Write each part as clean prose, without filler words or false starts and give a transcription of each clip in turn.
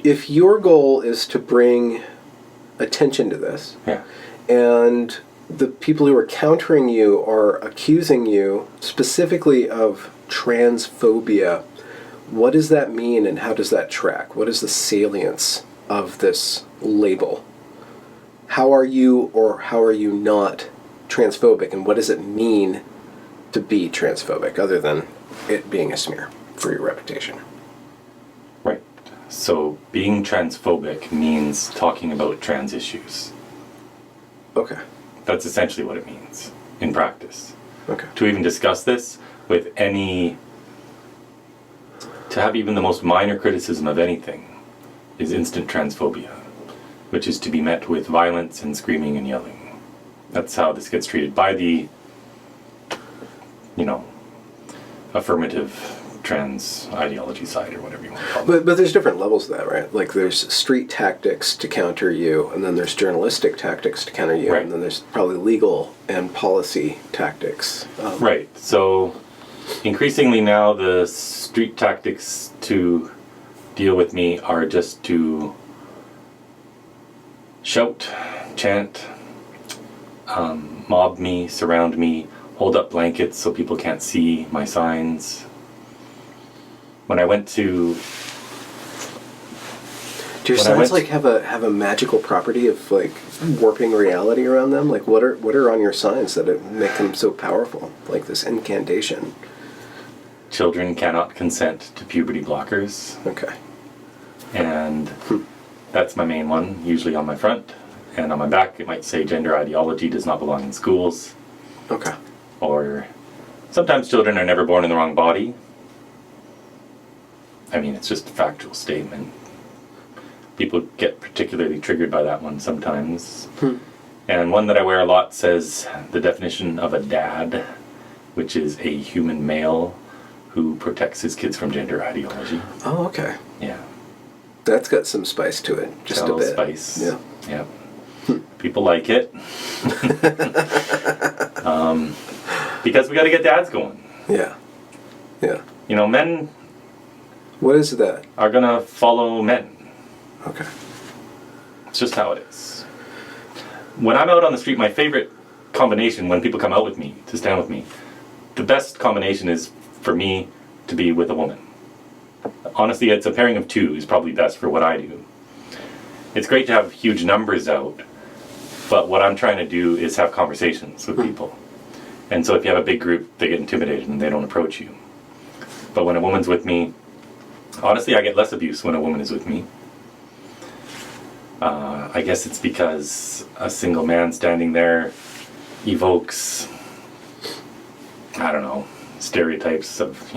if your goal is to bring attention to this, Yeah. and the people who are countering you are accusing you specifically of transphobia, what does that mean and how does that track? What is the salience of this label? How are you or how are you not transphobic, and what does it mean to be transphobic other than it being a smear for your reputation? Right. So being transphobic means talking about trans issues. Okay. That's essentially what it means in practice. Okay. To even discuss this with any, to have even the most minor criticism of anything is instant transphobia, which is to be met with violence and screaming and yelling. That's how this gets treated by the, affirmative trans ideology side or whatever you want to call it. But there's different levels of that, right? Like there's street tactics to counter you, and then there's journalistic tactics to counter you, Right. and then there's probably legal and policy tactics. Right. So increasingly now the street tactics to deal with me are just to shout, chant, mob me, surround me, hold up blankets so people can't see my signs. When I went to... Do your signs have a magical property of like warping reality around them? Like what are on your signs that make them so powerful? Like this incantation. Children cannot consent to puberty blockers. Okay. And that's my main one, usually on my front. And on my back it might say gender ideology does not belong in schools. Okay. Or sometimes children are never born in the wrong body. I mean, it's just a factual statement. People get particularly triggered by that one sometimes. And one that I wear a lot says the definition of a dad, which is a human male who protects his kids from gender ideology. Oh, okay. Yeah. That's got some spice to it, just a bit. Spice. Yeah. Yeah. People like it. Because we got to get dads going. Yeah. Yeah. Men What is that? are going to follow men. Okay. It's just how it is. When I'm out on the street, my favorite combination, when people come out with me, to stand with me, the best combination is for me to be with a woman. Honestly, it's a pairing of two is probably best for what I do. It's great to have huge numbers out, but what I'm trying to do is have conversations with people. And so if you have a big group, they get intimidated and they don't approach you. But when a woman's with me, honestly, I get less abuse when a woman is with me. I guess it's because a single man standing there evokes, I don't know, stereotypes of,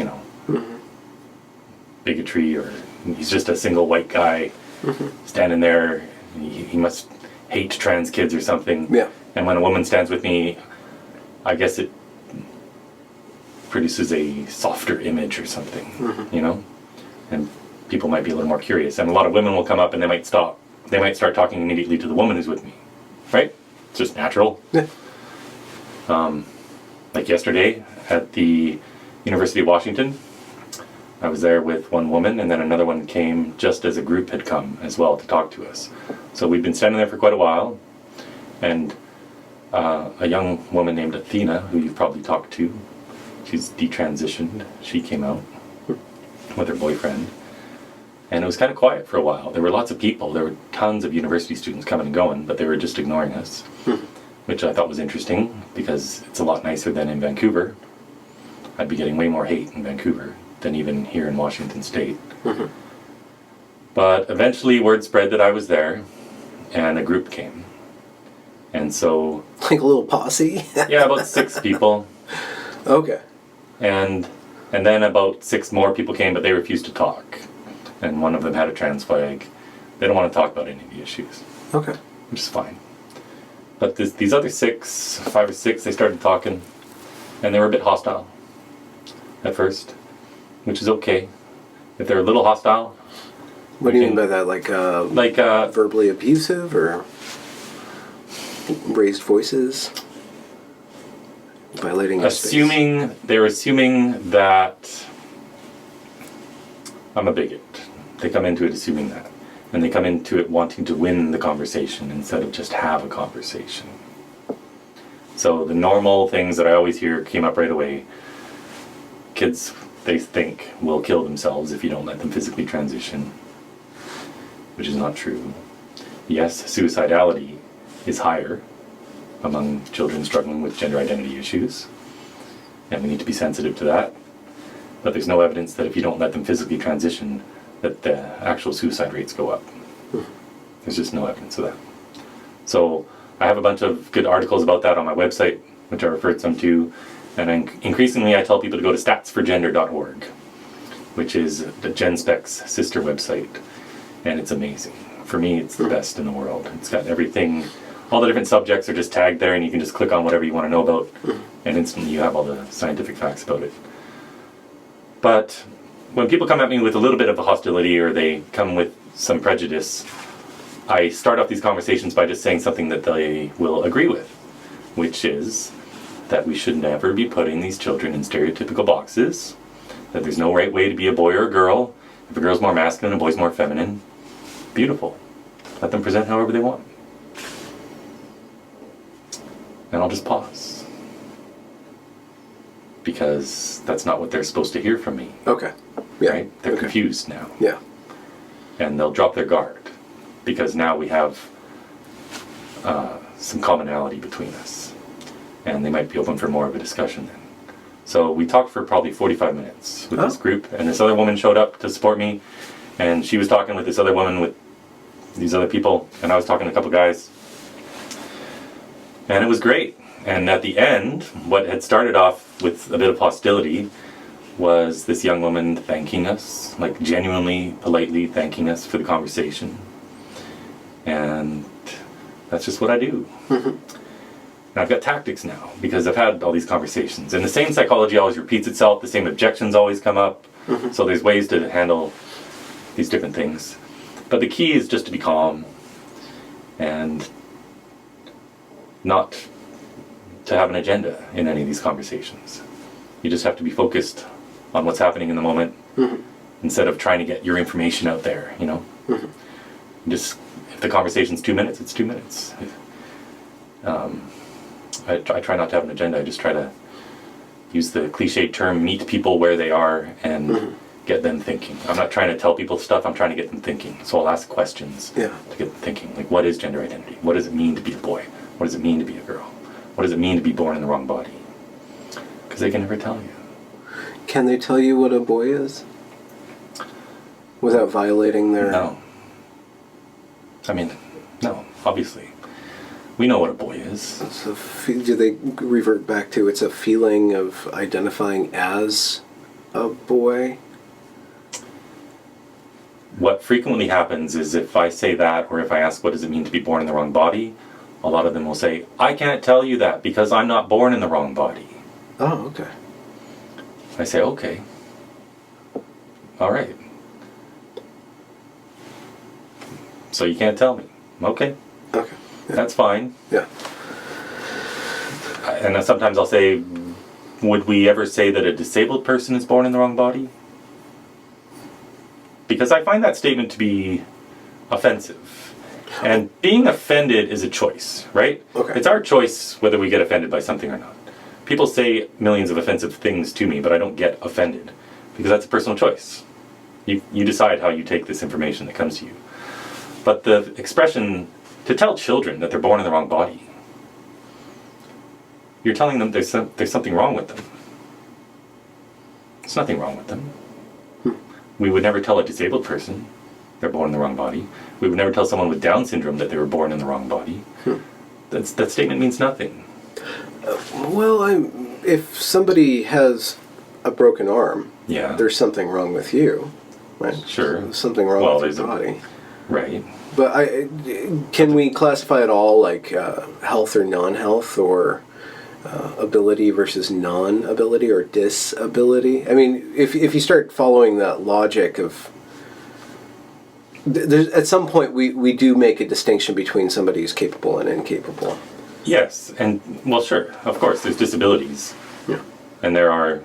bigotry, or he's just a single white guy standing there. He must hate trans kids or something. Yeah. And when a woman stands with me, I guess it produces a softer image or something, And people might be a little more curious. And a lot of women will come up and they might stop. They might start talking immediately to the woman who's with me, right? It's just natural. Yeah. Like yesterday at the University of Washington, I was there with one woman, and then another one came just as a group had come as well to talk to us. So we'd been standing there for quite a while, and a young woman named Athena, who you've probably talked to, she's detransitioned, she came out with her boyfriend. And it was kind of quiet for a while. There were lots of people. There were tons of university students coming and going, but they were just ignoring us, which I thought was interesting because it's a lot nicer than in Vancouver. I'd be getting way more hate in Vancouver than even here in Washington State. But eventually word spread that I was there, and a group came. And so... Like a little posse? Yeah, about 6 people. Okay. And then about 6 more people came, but they refused to talk. And one of them had a trans flag. They don't want to talk about any of the issues. Okay. Which is fine. But these other 5 or 6, they started talking, and they were a bit hostile at first, which is okay. If they're a little hostile... What do you mean by that? Like verbally abusive or raised voices? Violating your space? They're assuming that I'm a bigot. They come into it assuming that. And they come into it wanting to win the conversation instead of just have a conversation. So the normal things that I always hear came up right away. Kids, they think, will kill themselves if you don't let them physically transition, which is not true. Yes, suicidality is higher among children struggling with gender identity issues, and we need to be sensitive to that. But there's no evidence that if you don't let them physically transition, that the actual suicide rates go up. There's just no evidence of that. So I have a bunch of good articles about that on my website, which I referred some to, and increasingly I tell people to go to statsforgender.org, which is the GenSpec's sister website, and it's amazing. For me, it's the best in the world. It's got everything, all the different subjects are just tagged there, and you can just click on whatever you want to know about, and instantly you have all the scientific facts about it. But when people come at me with a little bit of a hostility, or they come with some prejudice, I start off these conversations by just saying something that they will agree with, which is that we should never be putting these children in stereotypical boxes, that there's no right way to be a boy or a girl. If a girl's more masculine, a boy's more feminine, beautiful. Let them present however they want. And I'll just pause. Because that's not what they're supposed to hear from me. Okay. Yeah. Right? They're confused now. Yeah. And they'll drop their guard. Because now we have some commonality between us. And they might be open for more of a discussion then. So we talked for probably 45 minutes with this group. And this other woman showed up to support me. And she was talking with this other woman with these other people. And I was talking to a couple guys. And it was great. And at the end, what had started off with a bit of hostility was this young woman thanking us, like genuinely, politely thanking us for the conversation. And that's just what I do. And I've got tactics now, because I've had all these conversations. And the same psychology always repeats itself, the same objections always come up. So there's ways to handle these different things. But the key is just to be calm and not to have an agenda in any of these conversations. You just have to be focused on what's happening in the moment instead of trying to get your information out there, you know? Just, if the conversation's 2 minutes, it's 2 minutes. I try not to have an agenda. I just try to use the cliched term, meet people where they are and get them thinking. I'm not trying to tell people stuff, I'm trying to get them thinking. So I'll ask questions to get them thinking. Like, what is gender identity? What does it mean to be a boy? What does it mean to be a girl? What does it mean to be born in the wrong body? Because they can never tell you. Can they tell you what a boy is? Without violating their... No. I mean, no, obviously. We know what a boy is. So do they revert back to it's a feeling of identifying as a boy? What frequently happens is if I say that, or if I ask what does it mean to be born in the wrong body, a lot of them will say, I can't tell you that because I'm not born in the wrong body. Oh, okay. I say, okay. All right. So you can't tell me. Okay. Okay. Yeah. That's fine. Yeah. And then sometimes I'll say, would we ever say that a disabled person is born in the wrong body? Because I find that statement to be offensive. And being offended is a choice, right? Okay. It's our choice whether we get offended by something or not. People say millions of offensive things to me, but I don't get offended because that's a personal choice. You decide how you take this information that comes to you. But the expression, to tell children that they're born in the wrong body, you're telling them there's something wrong with them. There's nothing wrong with them. We would never tell a disabled person they're born in the wrong body. We would never tell someone with Down syndrome that they were born in the wrong body. That statement means nothing. Well, if somebody has a broken arm, there's something wrong with you, right? Sure. There's something wrong with your body. Right. But can we classify it all like health or non-health, or ability versus non-ability, or disability? I mean, if you start following that logic of... at some point we do make a distinction between somebody who's capable and incapable. Yes, and well, sure, of course, there's disabilities. Yeah. And there are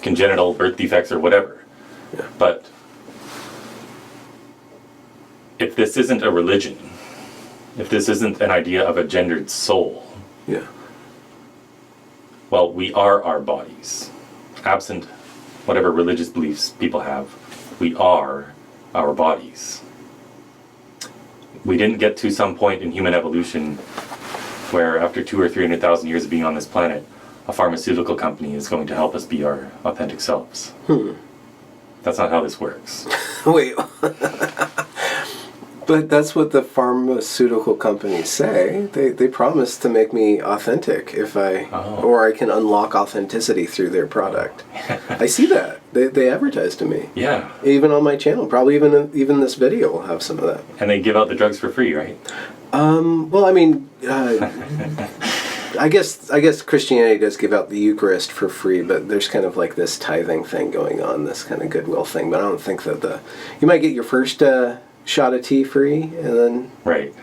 congenital birth defects or whatever. Yeah. But if this isn't a religion, if this isn't an idea of a gendered soul, Yeah. well, we are our bodies. Absent whatever religious beliefs people have, we are our bodies. We didn't get to some point in human evolution where after 200,000 or 300,000 years of being on this planet, a pharmaceutical company is going to help us be our authentic selves. That's not how this works. Wait. But that's what the pharmaceutical companies say. They promise to make me authentic if or I can unlock authenticity through their product. I see that. They advertise to me. Yeah. Even on my channel. Probably even this video will have some of that. And they give out the drugs for free, right? Well, I mean, I guess Christianity does give out the Eucharist for free, but there's kind of like this tithing thing going on, this kind of goodwill thing. But I don't think that you might get your first shot of tea free, and then Right.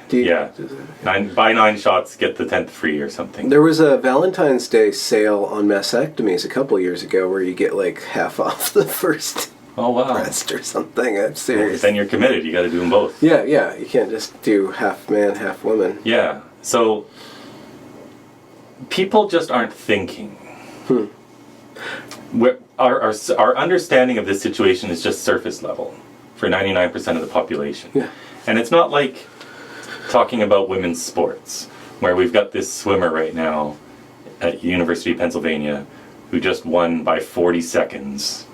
Buy 9 shots, get the 10th free or something. There was a Valentine's Day sale on mastectomies a couple years ago where you get like half off the first Oh, wow. breast or something. I'm serious. Then you're committed. You got to do them both. Yeah. You can't just do half man, half woman. Yeah. So people just aren't thinking. Our understanding of this situation is just surface level for 99% of the population. Yeah. And it's not like talking about women's sports, where we've got this swimmer right now at University of Pennsylvania who just won by 40 seconds.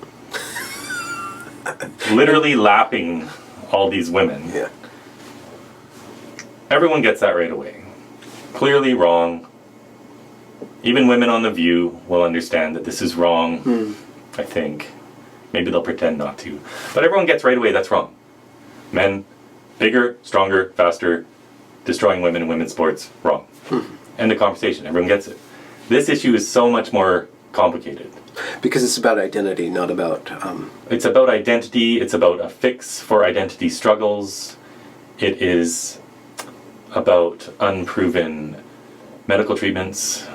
Literally lapping all these women. Yeah. Everyone gets that right away. Clearly wrong. Even women on The View will understand that this is wrong, I think. Maybe they'll pretend not to. But everyone gets right away that's wrong. Men, bigger, stronger, faster, destroying women in women's sports, wrong. End of conversation. Everyone gets it. This issue is so much more complicated. Because it's about identity, not about... It's about identity. It's about a fix for identity struggles. It is about unproven medical treatments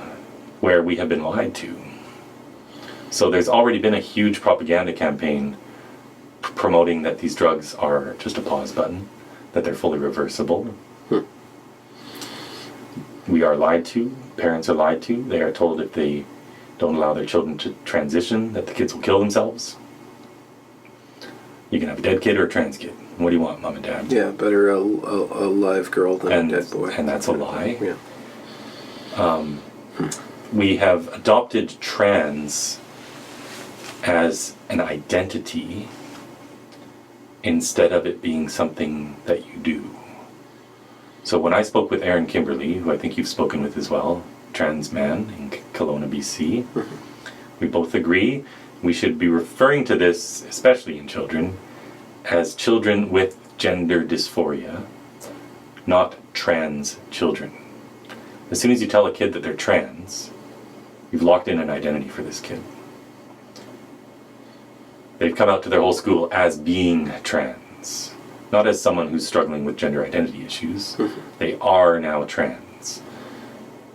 where we have been lied to. So there's already been a huge propaganda campaign promoting that these drugs are just a pause button, that they're fully reversible. We are lied to. Parents are lied to. They are told if they don't allow their children to transition, that the kids will kill themselves. You can have a dead kid or a trans kid. What do you want, mom and dad? Yeah, better a live girl than a dead boy. And that's a lie. Yeah. We have adopted trans as an identity instead of it being something that you do. So when I spoke with Aaron Kimberly, who I think you've spoken with as well, trans man in Kelowna, BC, we both agree we should be referring to this, especially in children, as children with gender dysphoria, not trans children. As soon as you tell a kid that they're trans, you've locked in an identity for this kid. They've come out to their whole school as being trans, not as someone who's struggling with gender identity issues. They are now trans.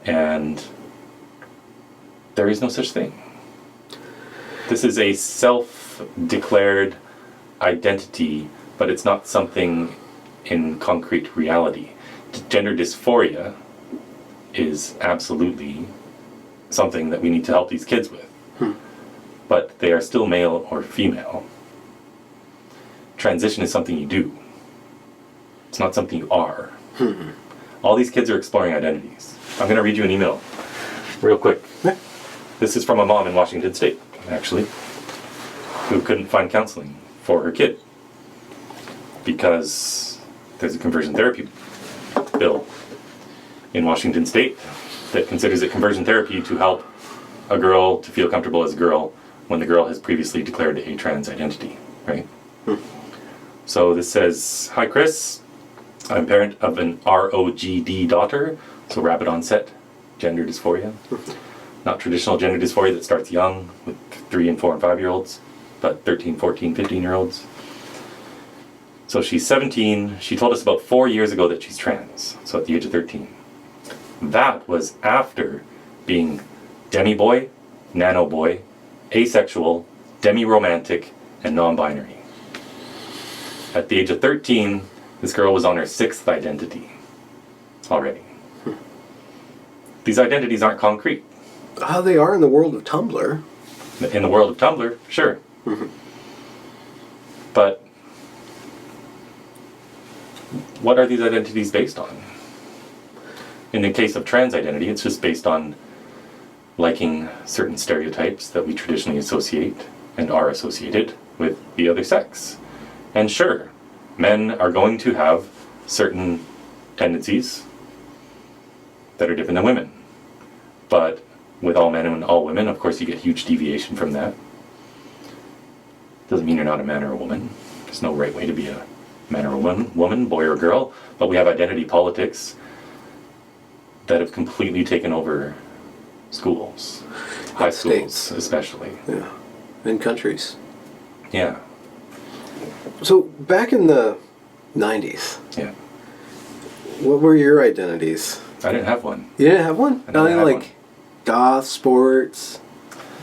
And there is no such thing. This is a self-declared identity, but it's not something in concrete reality. Gender dysphoria is absolutely something that we need to help these kids with. But they are still male or female. Transition is something you do. It's not something you are. All these kids are exploring identities. I'm going to read you an email real quick. This is from a mom in Washington State, actually, who couldn't find counseling for her kid because there's a conversion therapy bill in Washington State that considers it conversion therapy to help a girl to feel comfortable as a girl when the girl has previously declared a trans identity, right? So this says, "Hi Chris, I'm parent of an ROGD daughter, so rapid onset gender dysphoria. Not traditional gender dysphoria that starts young with 3 and 4 and 5 year olds, but 13, 14, 15 year olds. So she's 17. She told us about 4 years ago that she's trans, so at the age of 13. That was after being demi-boy, nano-boy, asexual, demi-romantic, and non-binary. At the age of 13, This girl was on her 6th identity already. These identities aren't concrete. How they are in the world of Tumblr. In the world of Tumblr, sure. But what are these identities based on? In the case of trans identity, it's just based on liking certain stereotypes that we traditionally associate and are associated with the other sex. And sure, men are going to have certain tendencies that are different than women. But with all men and all women, of course, you get huge deviation from that. Doesn't mean you're not a man or a woman. There's no right way to be a man or a woman, boy or girl. But we have identity politics that have completely taken over schools, high schools especially. Yeah, in countries. Yeah. So back in the 90s, Yeah. what were your identities? I didn't have one. You didn't have one? I didn't Nothing have like one. goth, sports,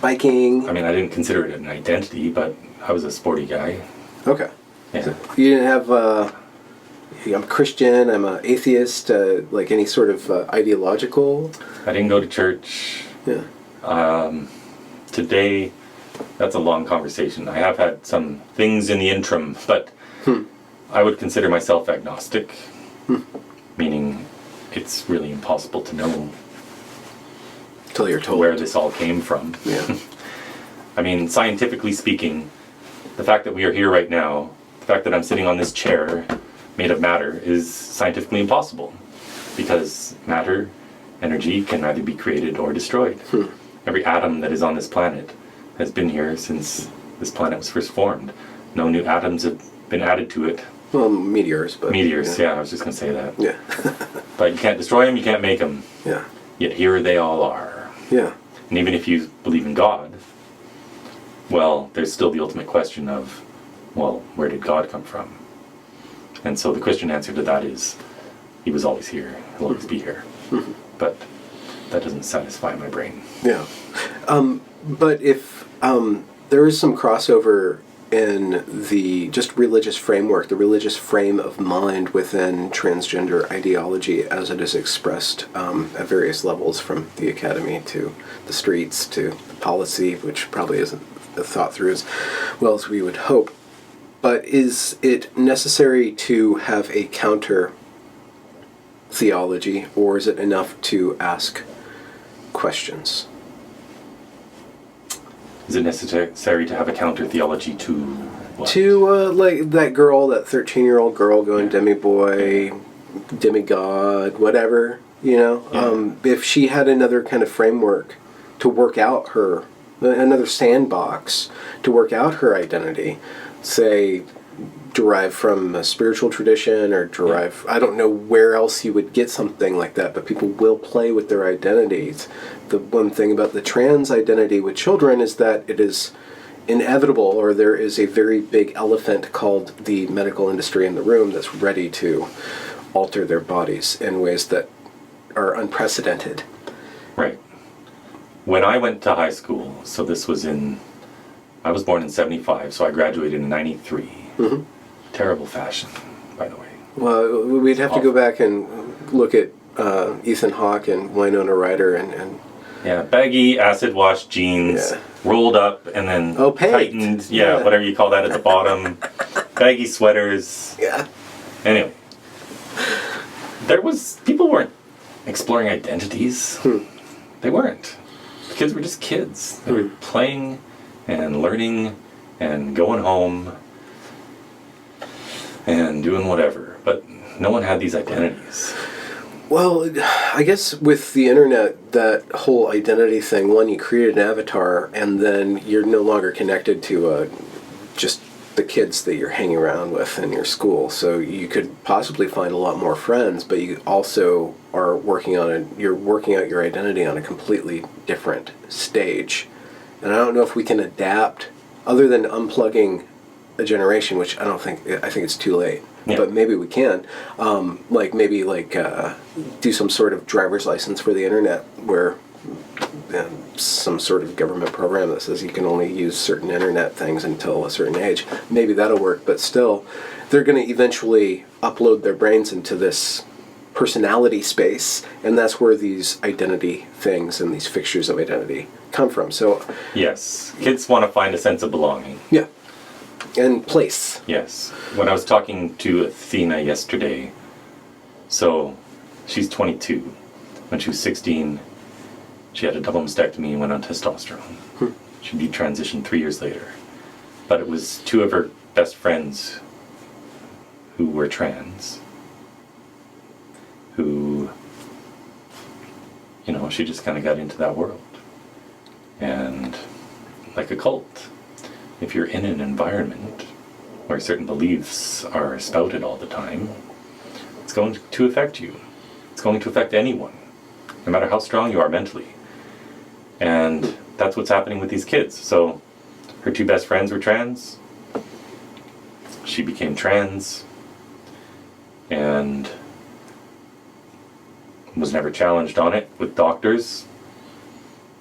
biking? I mean, I didn't consider it an identity, but I was a sporty guy. Okay. Yeah. You didn't have, I'm a Christian, I'm an atheist, like any sort of ideological? I didn't go to church. Yeah. Today, that's a long conversation. I have had some things in the interim, but I would consider myself agnostic, meaning it's really impossible to know Till you're told. where this all came from. Yeah. I mean, scientifically speaking, the fact that we are here right now, the fact that I'm sitting on this chair made of matter is scientifically impossible, because matter, energy, can neither be created or destroyed. Every atom that is on this planet has been here since this planet was first formed. No new atoms have been added to it. Well, meteors, but... Meteors, yeah, I was just going to say that. Yeah. But you can't destroy them, you can't make them. Yeah. Yet here they all are. Yeah. And even if you believe in God, well, there's still the ultimate question of, well, where did God come from? And so the Christian answer to that is, he was always here, he'll always be here. But that doesn't satisfy my brain. Yeah. But if there is some crossover in the just religious framework, the religious frame of mind within transgender ideology as it is expressed at various levels, from the academy to the streets to policy, which probably isn't thought through as well as we would hope. But is it necessary to have a counter theology, or is it enough to ask questions? Is it necessary to have a counter theology to what? To, like, that girl, that 13-year-old girl going demi-boy, demigod, whatever, you know? Yeah. If she had another kind of framework to work out her, another sandbox to work out her identity, say, derived from a spiritual tradition or derived, I don't know where else you would get something like that, but people will play with their identities. The one thing about the trans identity with children is that it is inevitable, or there is a very big elephant called the medical industry in the room that's ready to alter their bodies in ways that are unprecedented. Right. When I went to high school, so this was I was born in 75, so I graduated in 93. Terrible fashion, by the way. Well, we'd have to go back and look at Ethan Hawke and Winona Ryder and Yeah, baggy acid wash jeans, rolled up and then tightened. Yeah, whatever you call that at the bottom. Baggy sweaters. Yeah. Anyway, people weren't exploring identities. They weren't. The kids were just kids. They were playing and learning and going home and doing whatever. But no one had these identities. Well, I guess with the internet, that whole identity thing, one, you create an avatar, and then you're no longer connected to just the kids that you're hanging around with in your school. So you could possibly find a lot more friends, but you also are you're working out your identity on a completely different stage. And I don't know if we can adapt, other than unplugging a generation, which I think it's too late. Yeah. But maybe we can, do some sort of driver's license for the internet where some sort of government program that says you can only use certain internet things until a certain age. Maybe that'll work, but still, they're going to eventually upload their brains into this personality space, and that's where these identity things and these fixtures of identity come from. So Yes, kids want to find a sense of belonging. yeah, and place. Yes. When I was talking to Athena yesterday, so she's 22. When she was 16, she had a double mastectomy and went on testosterone. She detransitioned 3 years later. But it was two of her best friends who were trans, who, she just kind of got into that world. And like a cult, if you're in an environment where certain beliefs are spouted all the time, it's going to affect you. It's going to affect anyone, no matter how strong you are mentally. And that's what's happening with these kids. So her two best friends were trans. She became trans and was never challenged on it with doctors.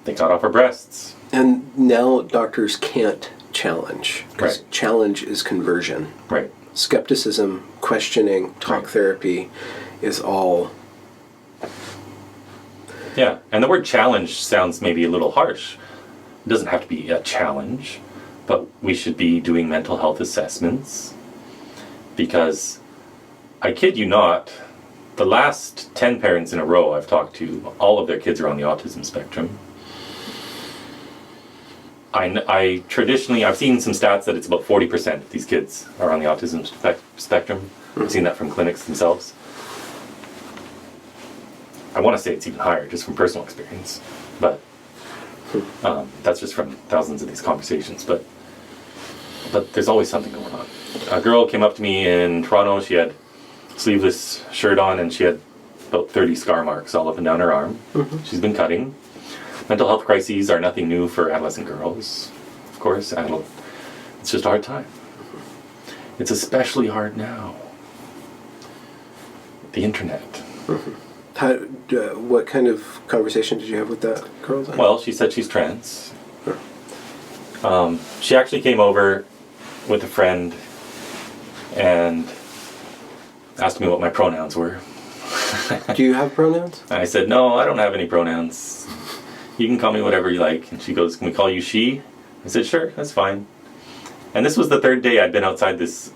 They cut off her breasts. And now doctors can't challenge, because Right. challenge is conversion. Right. Skepticism, questioning, talk Right. therapy is all... Yeah, and the word challenge sounds maybe a little harsh. It doesn't have to be a challenge, but we should be doing mental health assessments, because I kid you not, the last 10 parents in a row I've talked to, all of their kids are on the autism spectrum. I traditionally, I've seen some stats that it's about 40% of these kids are on the autism spectrum. I've seen that from clinics themselves. I want to say it's even higher, just from personal experience, but that's just from thousands of these conversations. But there's always something going on. A girl came up to me in Toronto. She had sleeveless shirt on, and she had about 30 scar marks all up and down her arm. She's been cutting. Mental health crises are nothing new for adolescent girls. Of course, it's just a hard time. It's especially hard now. The internet. What kind of conversation did you have with that girl then? Well, she said she's trans. She actually came over with a friend and asked me what my pronouns were. Do you have pronouns? And I said, no, I don't have any pronouns. You can call me whatever you like. And she goes, can we call you she? I said, sure, that's fine. And this was the third day I'd been outside this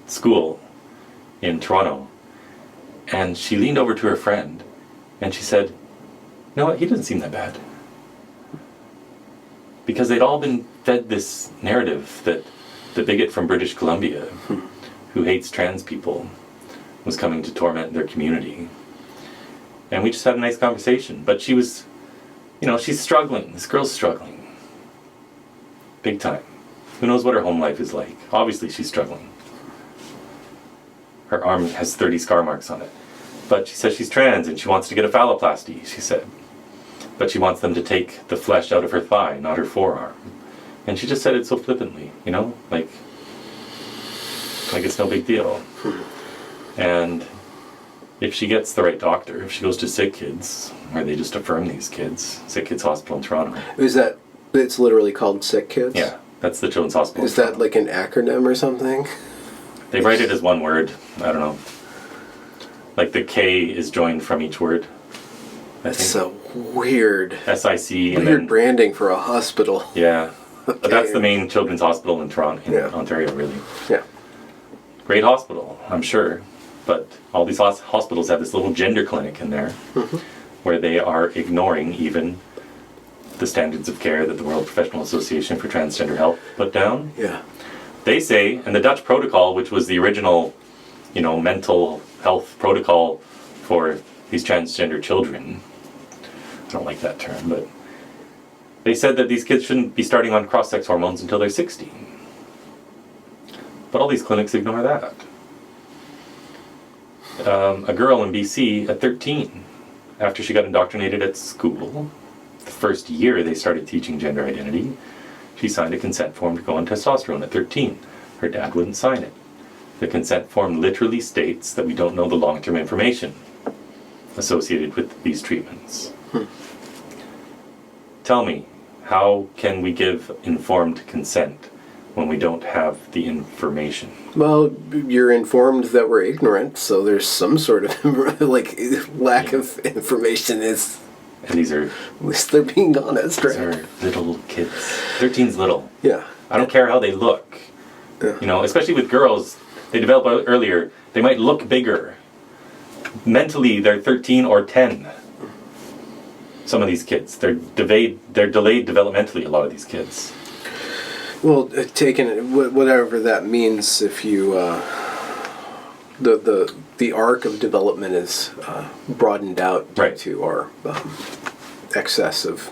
school in Toronto. And she leaned over to her friend and she said, you know what, he doesn't seem that bad. Because they'd all been fed this narrative that the bigot from British Columbia who hates trans people was coming to torment their community. And we just had a nice conversation. But she was, she's struggling. This girl's struggling. Big time. Who knows what her home life is like? Obviously she's struggling. Her arm has 30 scar marks on it. But she says she's trans and she wants to get a phalloplasty, she said. But she wants them to take the flesh out of her thigh, not her forearm. And she just said it so flippantly, like it's no big deal. And if she gets the right doctor, if she goes to Sick Kids, where they just affirm these kids, Sick Kids Hospital in Toronto. It's literally called Sick Kids? Yeah, that's the Children's Hospital. Is that like an acronym or something? They write it as one word. I don't know. Like the K is joined from each word. That's so weird. SIC. Weird and branding for a hospital. Yeah. Okay. But that's the main children's hospital in Toronto, in Ontario, really. Yeah. Great hospital, I'm sure. But all these hospitals have this little gender clinic in there where they are ignoring even the standards of care that the World Professional Association for Transgender Health put down. Yeah. They say, and the Dutch protocol, which was the original, mental health protocol for these transgender children, I don't like that term, but they said that these kids shouldn't be starting on cross-sex hormones until they're 16. But all these clinics ignore that. A girl in BC at 13, after she got indoctrinated at school, the first year they started teaching gender identity, she signed a consent form to go on testosterone at 13. Her dad wouldn't sign it. The consent form literally states that we don't know the long-term information associated with these treatments. Tell me, how can we give informed consent when we don't have the information? Well, you're informed that we're ignorant, so there's some sort of like lack of information is. And these are, At least they're being honest, these right? are little kids. 13's little. Yeah. I don't care how they look. Yeah. You know, especially with girls, they develop earlier. They might look bigger. Mentally, they're 13 or 10. Some of these kids, they're delayed developmentally. A lot of these kids. Well, taking it, whatever that means, if you the arc of development is broadened out due Right. to our excess of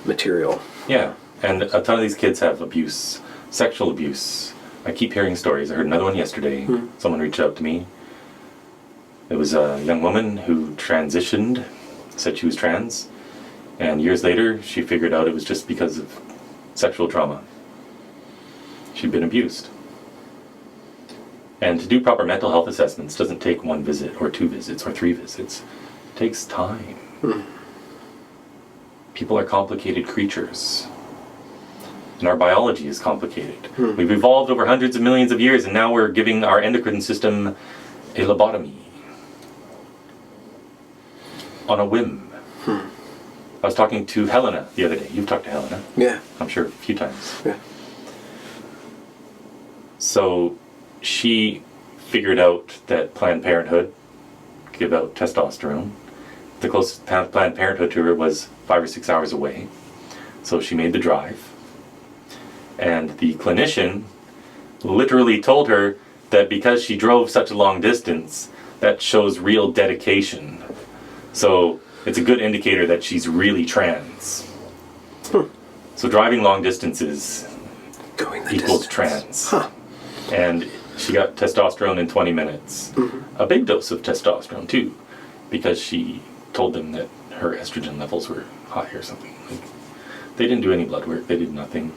material. Yeah, and a ton of these kids have abuse, sexual abuse. I keep hearing stories. I heard another one yesterday. Someone reached out to me. It was a young woman who transitioned, said she was trans, and years later she figured out it was just because of sexual trauma. She'd been abused. And to do proper mental health assessments doesn't take 1 visit or 2 visits or 3 visits. It takes time. People are complicated creatures. And our biology is complicated. We've evolved over hundreds of millions of years, and now we're giving our endocrine system a lobotomy. On a whim. I was talking to Helena the other day. You've talked to Helena. Yeah. I'm sure a few times. Yeah. So she figured out that Planned Parenthood give out testosterone. The closest Planned Parenthood to her was 5 or 6 hours away. So she made the drive. And the clinician literally told her that because she drove such a long distance, that shows real dedication. So it's a good indicator that she's really trans. So driving long distances Going the equals distance. trans. And she got testosterone in 20 minutes. A big dose of testosterone too, because she told them that her estrogen levels were high or something. They didn't do any blood work, they did nothing.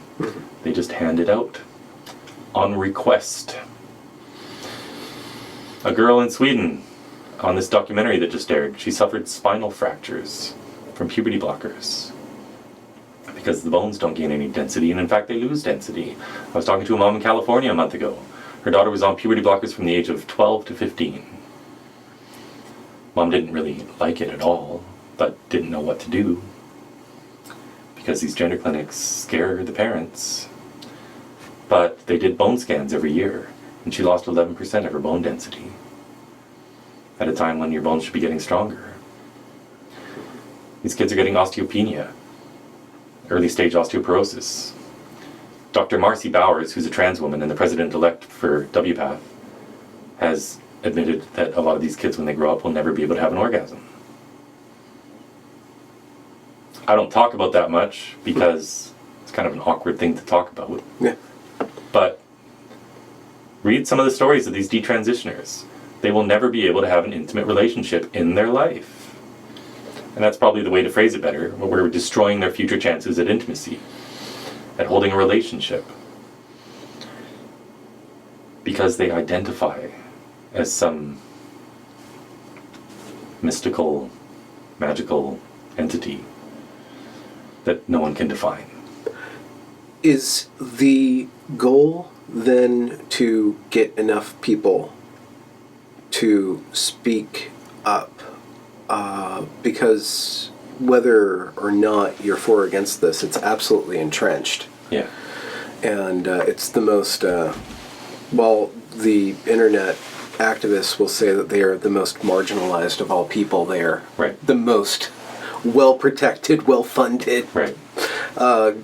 They just handed out on request. A girl in Sweden, on this documentary that just aired, she suffered spinal fractures from puberty blockers because the bones don't gain any density, and in fact they lose density. I was talking to a mom in California a month ago. Her daughter was on puberty blockers from the age of 12 to 15. Mom didn't really like it at all, but didn't know what to do because these gender clinics scare the parents. But they did bone scans every year, and she lost 11% of her bone density at a time when your bones should be getting stronger. These kids are getting osteopenia, early stage osteoporosis. Dr. Marcy Bowers, who's a trans woman and the president-elect for WPATH, has admitted that a lot of these kids, when they grow up, will never be able to have an orgasm. I don't talk about that much because it's kind of an awkward thing to talk about. Yeah. But read some of the stories of these detransitioners. They will never be able to have an intimate relationship in their life. And that's probably the way to phrase it better. We're destroying their future chances at intimacy, at holding a relationship. Because they identify as some mystical, magical entity that no one can define. Is the goal then to get enough people to speak up? Because whether or not you're for or against this, it's absolutely entrenched. Yeah. And it's the most, well, the internet activists will say that they are the most marginalized of all people. They are Right. the most well-protected, well-funded Right.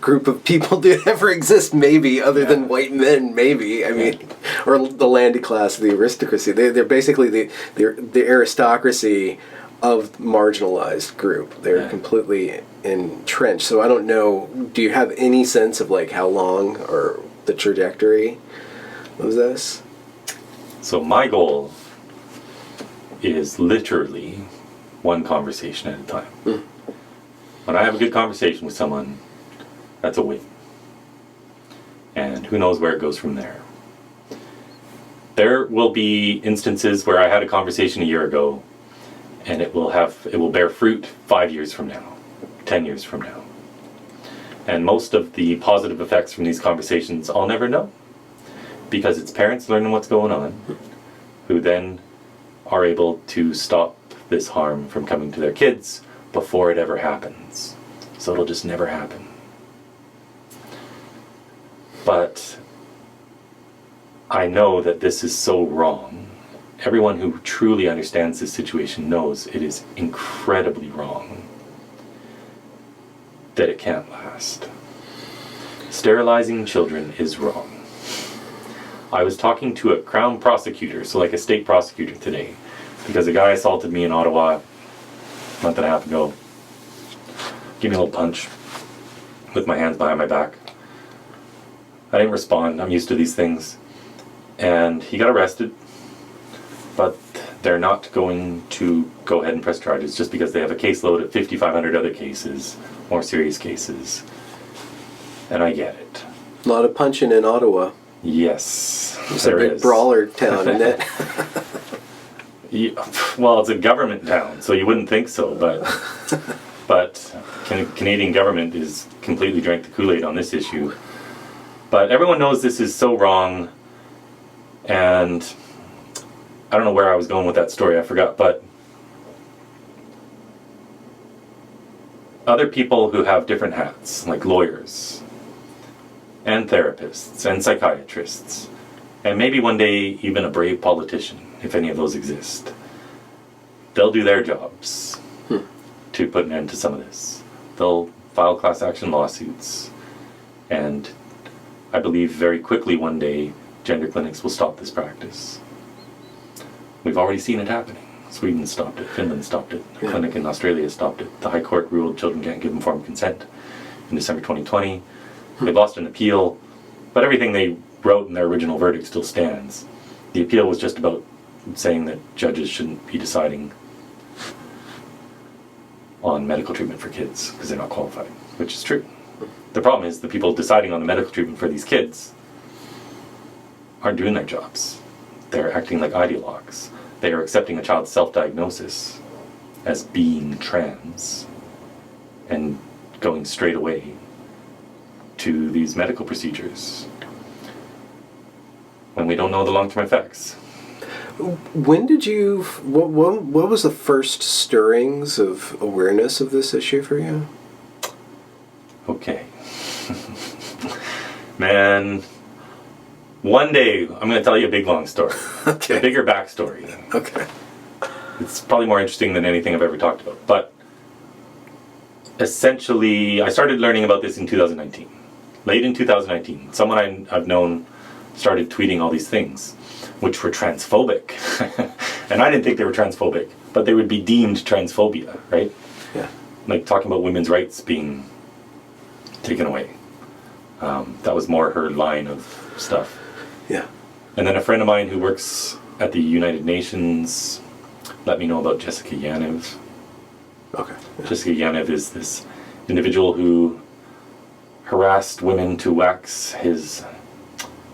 group of people to ever exist, maybe, other than white men, maybe. I mean, or the landed class, the aristocracy. They're basically the aristocracy of marginalized group. They're completely entrenched. So I don't know, do you have any sense of like how long or the trajectory of this? So my goal is literally one conversation at a time. When I have a good conversation with someone, that's a win. And who knows where it goes from there. There will be instances where I had a conversation a year ago and it will bear fruit 5 years from now, 10 years from now. And most of the positive effects from these conversations I'll never know, because it's parents learning what's going on who then are able to stop this harm from coming to their kids before it ever happens. So it'll just never happen. But I know that this is so wrong. Everyone who truly understands this situation knows it is incredibly wrong, that it can't last. Sterilizing children is wrong. I was talking to a Crown prosecutor, so like a state prosecutor today, because a guy assaulted me in Ottawa a month and a half ago. Gave me a little punch with my hands behind my back. I didn't respond. I'm used to these things. And he got arrested, but they're not going to go ahead and press charges just because they have a caseload of 5,500 other cases, more serious cases. And I get it. A lot of punching in Ottawa. Yes, It's a big brawler town, isn't it? Yeah, well, it's a government town, so you wouldn't think so, but Canadian government is completely drank the Kool-Aid on this issue. But everyone knows this is so wrong, and I don't know where I was going with that story, I forgot, but other people who have different hats, like lawyers, and therapists, and psychiatrists, and maybe one day even a brave politician, if any of those exist, they'll do their jobs to put an end to some of this. They'll file class action lawsuits, and I believe very quickly one day gender clinics will stop this practice. We've already seen it happening. Sweden stopped it, Finland stopped it, a clinic in Australia stopped it. The High Court ruled children can't give informed consent in December 2020. They lost an appeal, but everything they wrote in their original verdict still stands. The appeal was just about saying that judges shouldn't be deciding on medical treatment for kids because they're not qualified, which is true. The problem is the people deciding on the medical treatment for these kids aren't doing their jobs. They're acting like ideologues. They are accepting a child's self-diagnosis as being trans and going straight away to these medical procedures when we don't know the long-term effects. When did you, what was the first stirrings of awareness of this issue for you? Okay. Man, one day I'm going to tell you a big long story. Okay. A bigger backstory. Okay. It's probably more interesting than anything I've ever talked about. But essentially, I started learning about this in 2019. Late in 2019. Someone I've known started tweeting all these things, which were transphobic. And I didn't think they were transphobic, but they would be deemed transphobia, right? Yeah. Like talking about women's rights being taken away. That was more her line of stuff. Yeah. And then a friend of mine who works at the United Nations let me know about Jessica Yanev. Okay. Yeah. Jessica Yanev is this individual who harassed women to wax his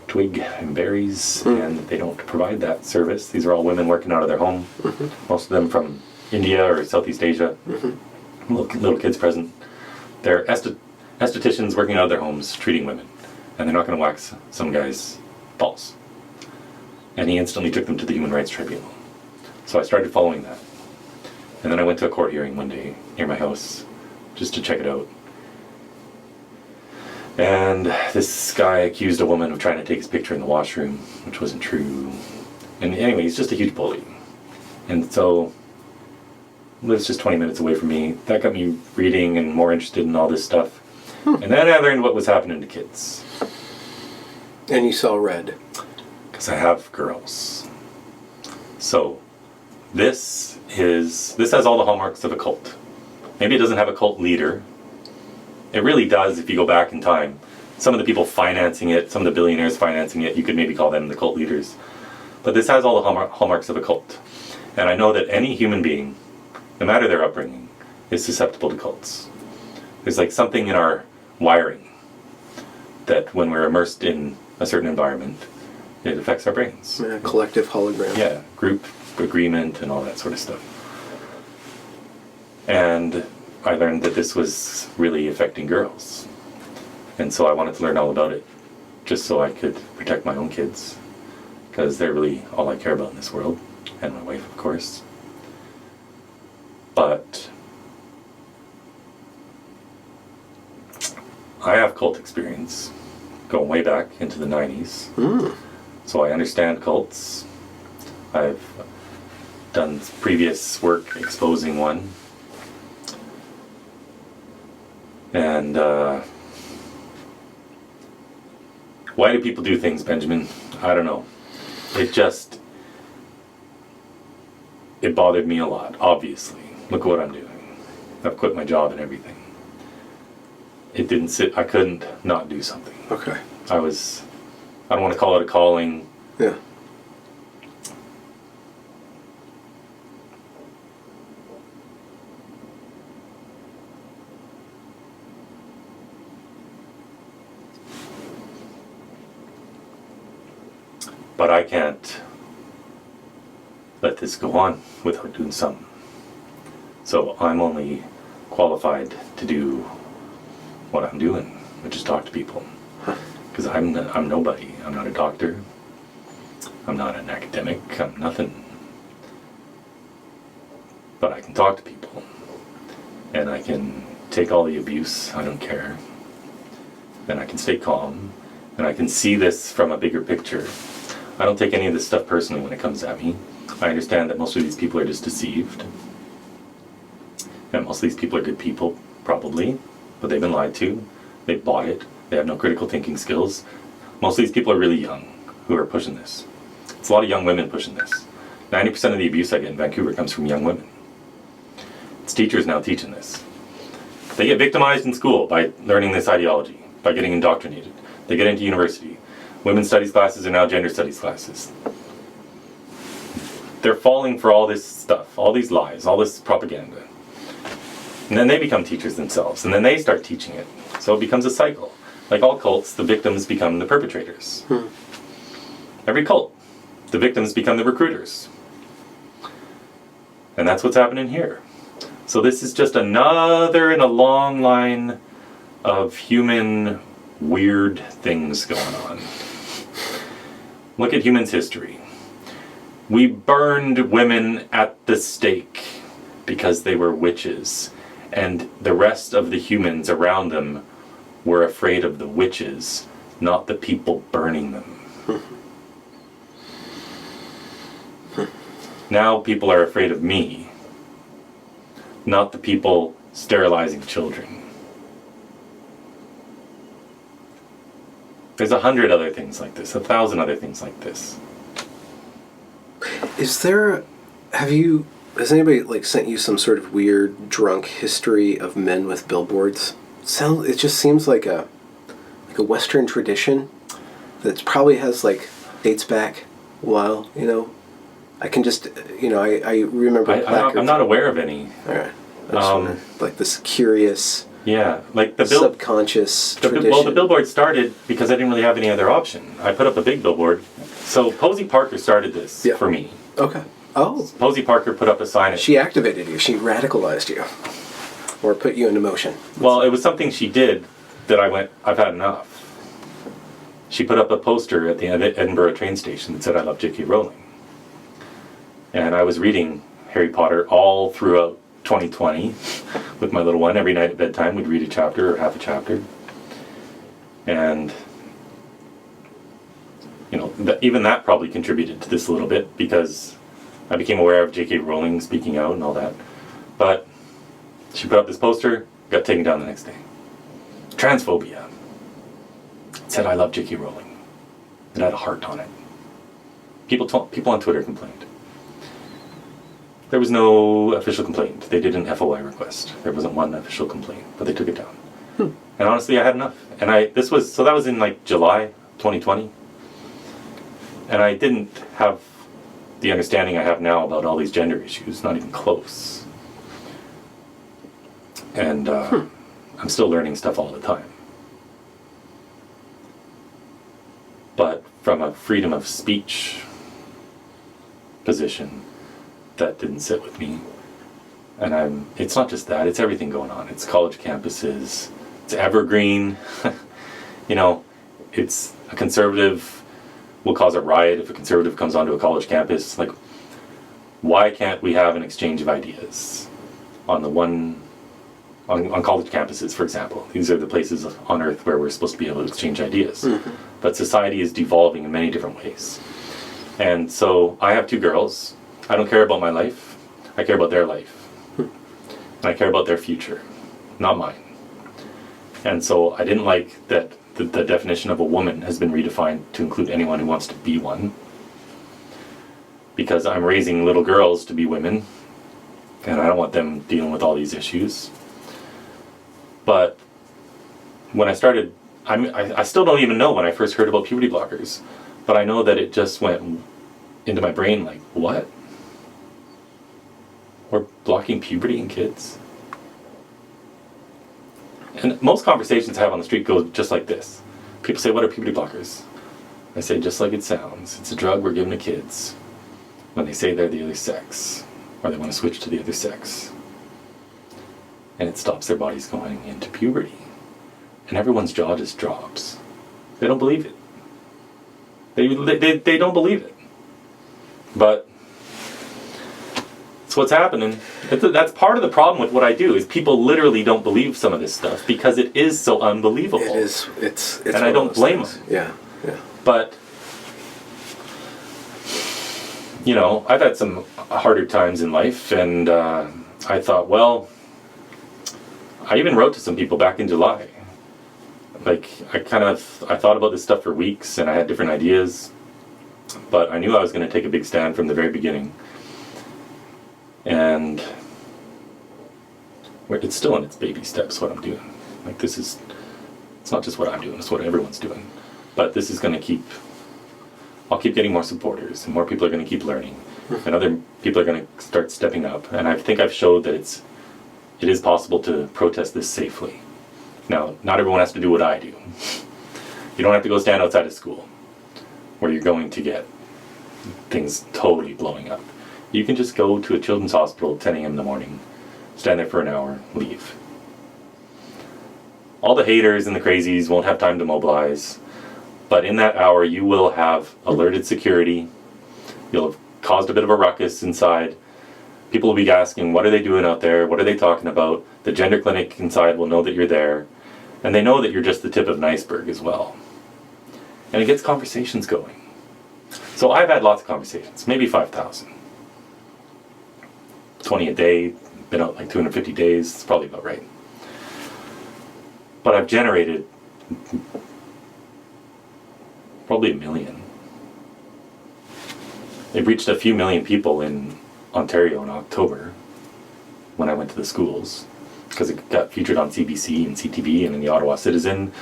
twig and berries, and they don't provide that service. These are all women working out of their home, most of them from India or Southeast Asia, little kids present. They're estheticians working out of their homes, treating women, and they're not going to wax some guy's balls. And he instantly took them to the Human Rights Tribunal. So I started following that. And then I went to a court hearing one day near my house just to check it out. And this guy accused a woman of trying to take his picture in the washroom, which wasn't true. And anyway, he's just a huge bully. And so, lives just 20 minutes away from me. That got me reading and more interested in all this stuff. And then I learned what was happening to kids. And you saw red. Because I have girls. So, this has all the hallmarks of a cult. Maybe it doesn't have a cult leader. It really does if you go back in time. Some of the people financing it, some of the billionaires financing it, you could maybe call them the cult leaders. But this has all the hallmarks of a cult. And I know that any human being, no matter their upbringing, is susceptible to cults. There's like something in our wiring that when we're immersed in a certain environment, it affects our brains. Yeah, collective hologram. Yeah, group agreement and all that sort of stuff. And I learned that this was really affecting girls. And so I wanted to learn all about it, just so I could protect my own kids, because they're really all I care about in this world, and my wife, of course. But I have cult experience, going way back into the 90s. So I understand cults. I've done previous work exposing one. And why do people do things, Benjamin? I don't know. It bothered me a lot, obviously. Look what I'm doing. I've quit my job and everything. It didn't sit, I couldn't not do something. Okay. I don't want to call it a calling. Yeah. But I can't let this go on without doing something. So I'm only qualified to do what I'm doing, which is talk to people. Because I'm nobody. I'm not a doctor. I'm not an academic. I'm nothing. But I can talk to people. And I can take all the abuse. I don't care. And I can stay calm. And I can see this from a bigger picture. I don't take any of this stuff personally when it comes at me. I understand that most of these people are just deceived. And most of these people are good people, probably. But they've been lied to. They bought it. They have no critical thinking skills. Most of these people are really young who are pushing this. It's a lot of young women pushing this. 90% of the abuse I get in Vancouver comes from young women. It's teachers now teaching this. They get victimized in school by learning this ideology, by getting indoctrinated. They get into university. Women's studies classes are now gender studies classes. They're falling for all this stuff, all these lies, all this propaganda. And then they become teachers themselves, and then they start teaching it. So it becomes a cycle. Like all cults, the victims become the perpetrators. Every cult, the victims become the recruiters. And that's what's happening here. So this is just another in a long line of human weird things going on. Look at human's history. We burned women at the stake because they were witches, and the rest of the humans around them were afraid of the witches, not the people burning them. Now people are afraid of me, not the people sterilizing children. There's 100 other things like this, 1,000 other things like this. Has anybody sent you some sort of weird drunk history of men with billboards? It just seems like a Western tradition that probably has dates back a while, I can just, I remember I'm not aware of any. All right. I just wonder, this curious... Yeah, the subconscious tradition. Well, the billboard started because I didn't really have any other option. I put up a big billboard. So Posey Parker started this for me. Okay. Oh. Posey Parker put up a sign. She activated you. She radicalized you. Or put you into motion. Well, it was something she did that I went, I've had enough. She put up a poster at the Edinburgh train station that said, "I love J.K. Rowling." And I was reading Harry Potter all throughout 2020 with my little one. Every night at bedtime we'd read a chapter or half a chapter. And even that probably contributed to this a little bit, because I became aware of J.K. Rowling speaking out and all that. But she put up this poster, got taken down the next day. Transphobia. It said, "I love J.K. Rowling." It had a heart on it. People on Twitter complained. There was no official complaint. They did an FOI request. There wasn't one official complaint, but they took it down. And honestly, I had enough. And that was in July 2020. And I didn't have the understanding I have now about all these gender issues, not even close. And I'm still learning stuff all the time. But from a freedom of speech position, that didn't sit with me. And it's not just that, it's everything going on. It's college campuses, it's Evergreen, you know, it's a conservative will cause a riot if a conservative comes onto a college campus. Like, why can't we have an exchange of ideas on college campuses, for example? These are the places on earth where we're supposed to be able to exchange ideas. Mm-hmm. But society is devolving in many different ways. And so I have 2 girls. I don't care about my life. I care about their life. And I care about their future, not mine. And so I didn't like that the definition of a woman has been redefined to include anyone who wants to be one. Because I'm raising little girls to be women, and I don't want them dealing with all these issues. But when I started, I still don't even know when I first heard about puberty blockers, but I know that it just went into my brain like, what? We're blocking puberty in kids? And most conversations I have on the street go just like this. People say, what are puberty blockers? I say, just like it sounds. It's a drug we're giving to kids when they say they're the other sex, or they want to switch to the other sex. And it stops their bodies going into puberty. And everyone's jaw just drops. They don't believe it. They don't believe it. But it's what's happening. That's part of the problem with what I do, is people literally don't believe some of this stuff because it is so unbelievable. It is. It's and I don't blame them. Yeah. But, you know, I've had some harder times in life, and I thought, well, I even wrote to some people back in July. Like, I thought about this stuff for weeks, and I had different ideas, but I knew I was going to take a big stand from the very beginning. And it's still in its baby steps, what I'm doing. Like, it's not just what I'm doing, it's what everyone's doing. But this is going to I'll keep getting more supporters, and more people are going to keep learning, and other people are going to start stepping up. And I think I've showed that it is possible to protest this safely. Now, not everyone has to do what I do. You don't have to go stand outside of school where you're going to get things totally blowing up. You can just go to a children's hospital at 10 a.m. in the morning, stand there for an hour, leave. All the haters and the crazies won't have time to mobilize, but in that hour you will have alerted security, you'll have caused a bit of a ruckus inside. People will be asking, what are they doing out there? What are they talking about? The gender clinic inside will know that you're there, and they know that you're just the tip of an iceberg as well. And it gets conversations going. So I've had lots of conversations, maybe 5,000. 20 a day, been out like 250 days, it's probably about right. But I've generated probably 1 million. It reached a few million people in Ontario in October when I went to the schools, because it got featured on CBC and CTV and in the Ottawa Citizen,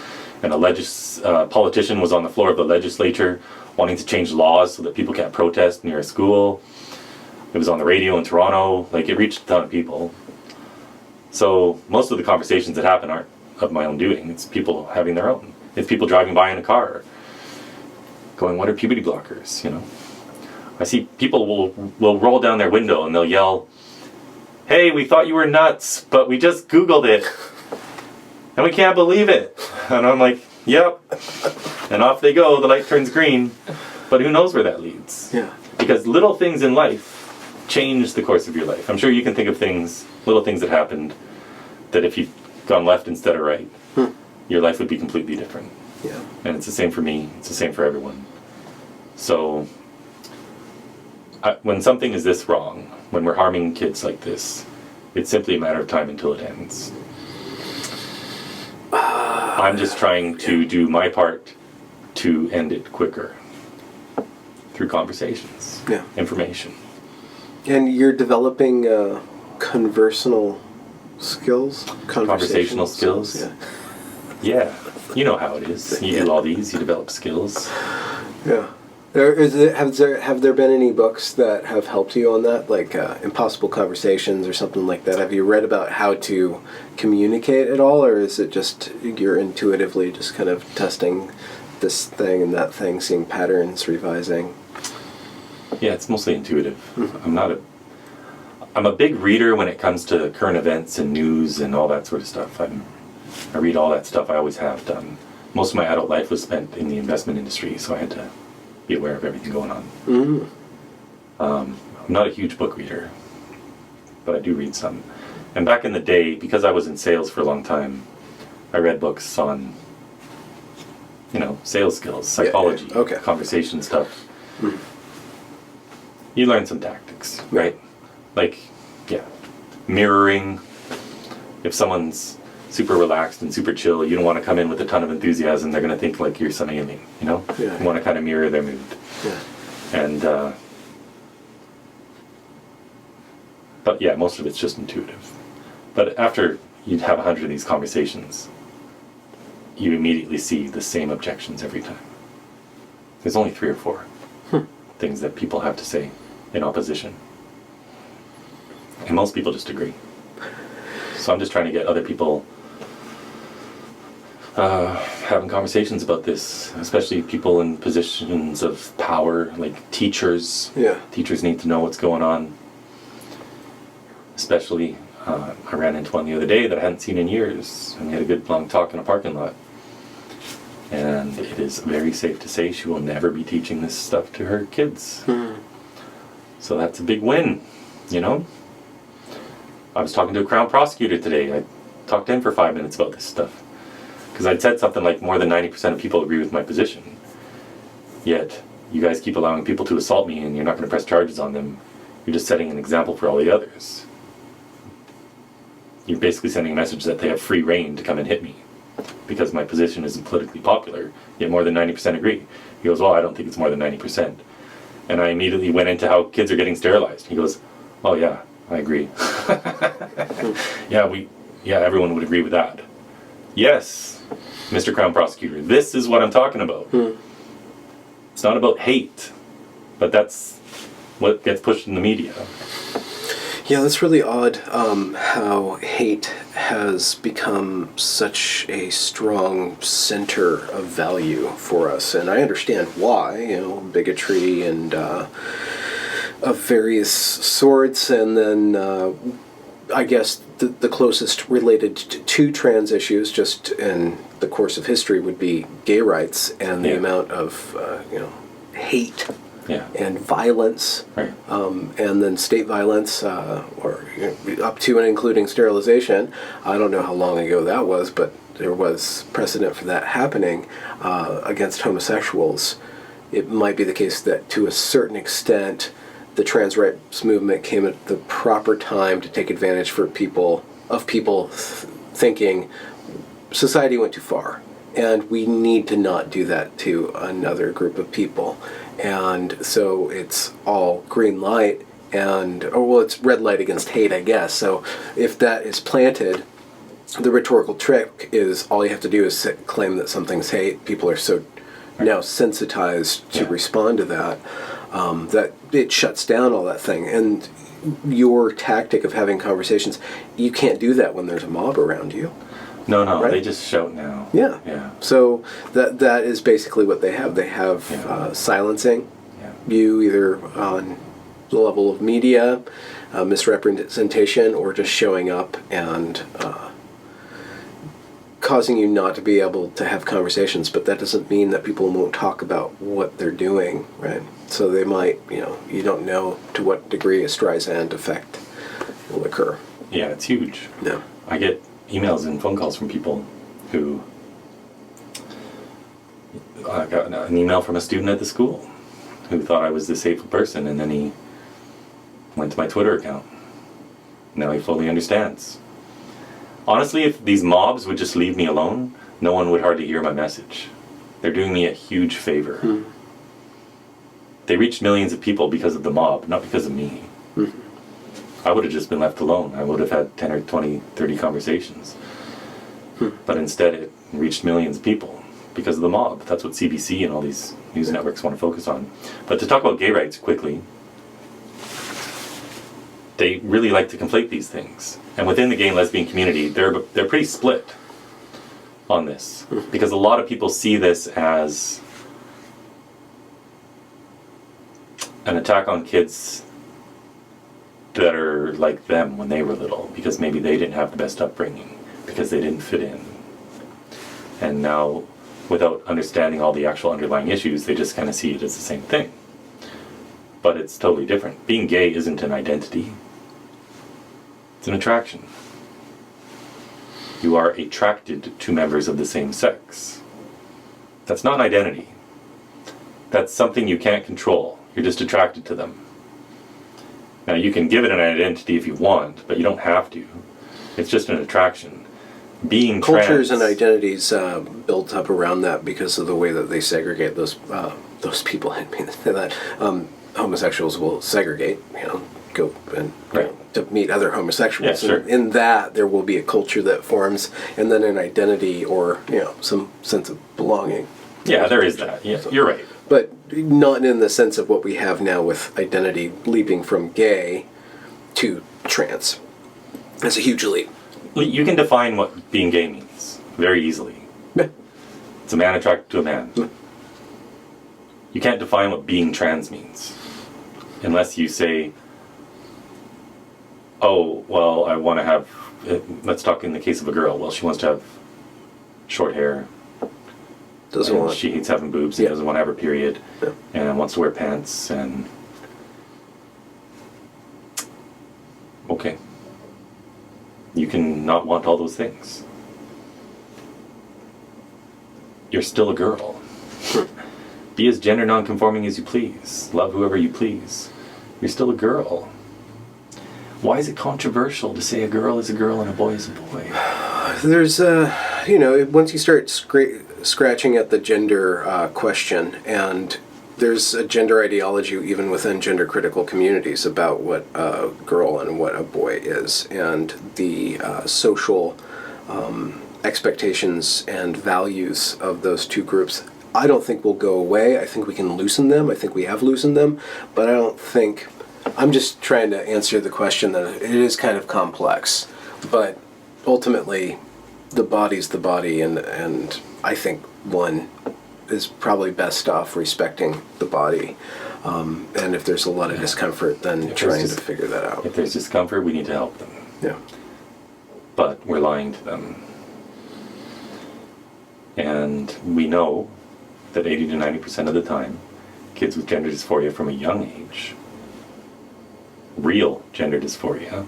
and a politician was on the floor of the legislature wanting to change laws so that people can't protest near a school. It was on the radio in Toronto. Like, it reached a ton of people. So most of the conversations that happen aren't of my own doing. It's people having their own. It's people driving by in a car going, what are puberty blockers, you know? I see people will roll down their window and they'll yell, hey, we thought you were nuts, but we just Googled it and we can't believe it. And I'm like, yep. And off they go, the light turns green. But who knows where that leads? Yeah. Because little things in life change the course of your life. I'm sure you can think of little things that happened, that if you'd gone left instead of right, your life would be completely different. Yeah. And it's the same for me, it's the same for everyone. So when something is this wrong, when we're harming kids like this, it's simply a matter of time until it ends. I'm just trying to do my part to end it quicker through conversations, information. And you're developing conversational skills? Conversational skills? Yeah. You know how it is. You do all these, you develop skills. Yeah. Have there been any books that have helped you on that, like Impossible Conversations or something like that? Have you read about how to communicate at all, or is it just you're intuitively just kind of testing this thing and that thing, seeing patterns, revising? Yeah, it's mostly intuitive. Mm-hmm. I'm a big reader when it comes to current events and news and all that sort of stuff. I read all that stuff. I always have done. most of my adult life was spent in the investment industry, so I had to be aware of everything going on. Mm. I'm not a huge book reader, but I do read some. And back in the day, because I was in sales for a long time, I read books on, sales skills, psychology, Okay. conversation stuff. You learn some tactics, right? Like, mirroring. If someone's super relaxed and super chill, you don't want to come in with a ton of enthusiasm. They're going to think like you're some alien, Yeah. You want to kind of mirror their mood. Yeah. And, but yeah, most of it's just intuitive. But after you'd have 100 of these conversations, you immediately see the same objections every time. There's only 3 or 4 things that people have to say in opposition. And most people just agree. So I'm just trying to get other people having conversations about this, especially people in positions of power, like teachers. Yeah. Teachers need to know what's going on. Especially, I ran into one the other day that I hadn't seen in years, and we had a good long talk in a parking lot. And it is very safe to say she will never be teaching this stuff to her kids. So that's a big win, I was talking to a Crown prosecutor today. I talked to him for 5 minutes about this stuff. Because I'd said something like more than 90% of people agree with my position. Yet, you guys keep allowing people to assault me and you're not going to press charges on them. You're just setting an example for all the others. You're basically sending a message that they have free reign to come and hit me. Because my position isn't politically popular, yet more than 90% agree. He goes, well, I don't think it's more than 90%. And I immediately went into how kids are getting sterilized. He goes, oh yeah, I agree. Everyone would agree with that. Yes, Mr. Crown Prosecutor, this is what I'm talking about. It's not about hate, but that's what gets pushed in the media. Yeah, that's really odd how hate has become such a strong center of value for us. And I understand why, bigotry and of various sorts. And then I guess the closest related to trans issues, just in the course of history, would be gay rights and the amount of, hate. Yeah. And violence, right. And then state violence, or up to and including sterilization. I don't know how long ago that was, but there was precedent for that happening against homosexuals. It might be the case that to a certain extent, the trans rights movement came at the proper time to take advantage for people thinking society went too far, and we need to not do that to another group of people. And so it's all green light it's red light against hate, I guess. So if that is planted, the rhetorical trick is all you have to do is claim that something's hate. People are so now sensitized to respond to that, that it shuts down all that thing. And your tactic of having conversations, you can't do that when there's a mob around you. No, right? They just shout now. Yeah. So that is basically what they have. They have silencing you either on the level of media, misrepresentation, or just showing up and causing you not to be able to have conversations. But that doesn't mean that people won't talk about what they're doing, right? So they might, you don't know to what degree a Streisand effect will occur. Yeah, it's huge. Yeah. I get emails and phone calls from people who I got an email from a student at the school who thought I was this hateful person, and then he went to my Twitter account. Now he fully understands. Honestly, if these mobs would just leave me alone, no one would hardly hear my message. They're doing me a huge favor. They reached millions of people because of the mob, not because of me. I would have just been left alone. I would have had 10 or 20, 30 conversations. But instead it reached millions of people because of the mob. That's what CBC and all these news networks want to focus on. But to talk about gay rights quickly, they really like to conflate these things. And within the gay and lesbian community, they're pretty split on this. Because a lot of people see this as an attack on kids that are like them when they were little, because maybe they didn't have the best upbringing, because they didn't fit in. And now without understanding all the actual underlying issues. They just kind of see it as the same thing. But it's totally different. Being gay isn't an identity. It's an attraction. You are attracted to members of the same sex. That's not an identity. That's something you can't control. You're just attracted to them. Now, you can give it an identity if you want, but you don't have to. It's just an attraction. Being cultures trans, and identities built up around that because of the way that they segregate those people. I mean that homosexuals will segregate, go and to meet other homosexuals. Yeah, sure. And in that, there will be a culture that forms, and then an identity or some sense of belonging. Yeah, there is that. Yeah, you're right. But not in the sense of what we have now with identity leaping from gay to trans. That's a huge leap. You can define what being gay means very easily. Yeah. It's a man attracted to a man. You can't define what being trans means unless you say, oh, well, I want to have, let's talk in the case of a girl. Well, she wants to have short hair. She hates having boobs and doesn't want to have her period, and wants to wear pants, and okay, you can not want all those things. You're still a girl. Be as gender non-conforming as you please. Love whoever you please. You're still a girl. Why is it controversial to say a girl is a girl and a boy is a boy? There's once you start scratching at the gender question, and there's a gender ideology even within gender critical communities about what a girl and what a boy is, and the social expectations and values of those two groups. I don't think will go away. I think we can loosen them. I think we have loosened them, but I don't think. I'm just trying to answer the question that it is kind of complex, but ultimately the body's the body, and I think one is probably best off respecting the body, and if there's a lot of discomfort, then trying to figure that out. If there's discomfort, we need to help them. Yeah. But we're lying to them. And we know that 80 to 90% of the time, kids with gender dysphoria from a young age, real gender dysphoria,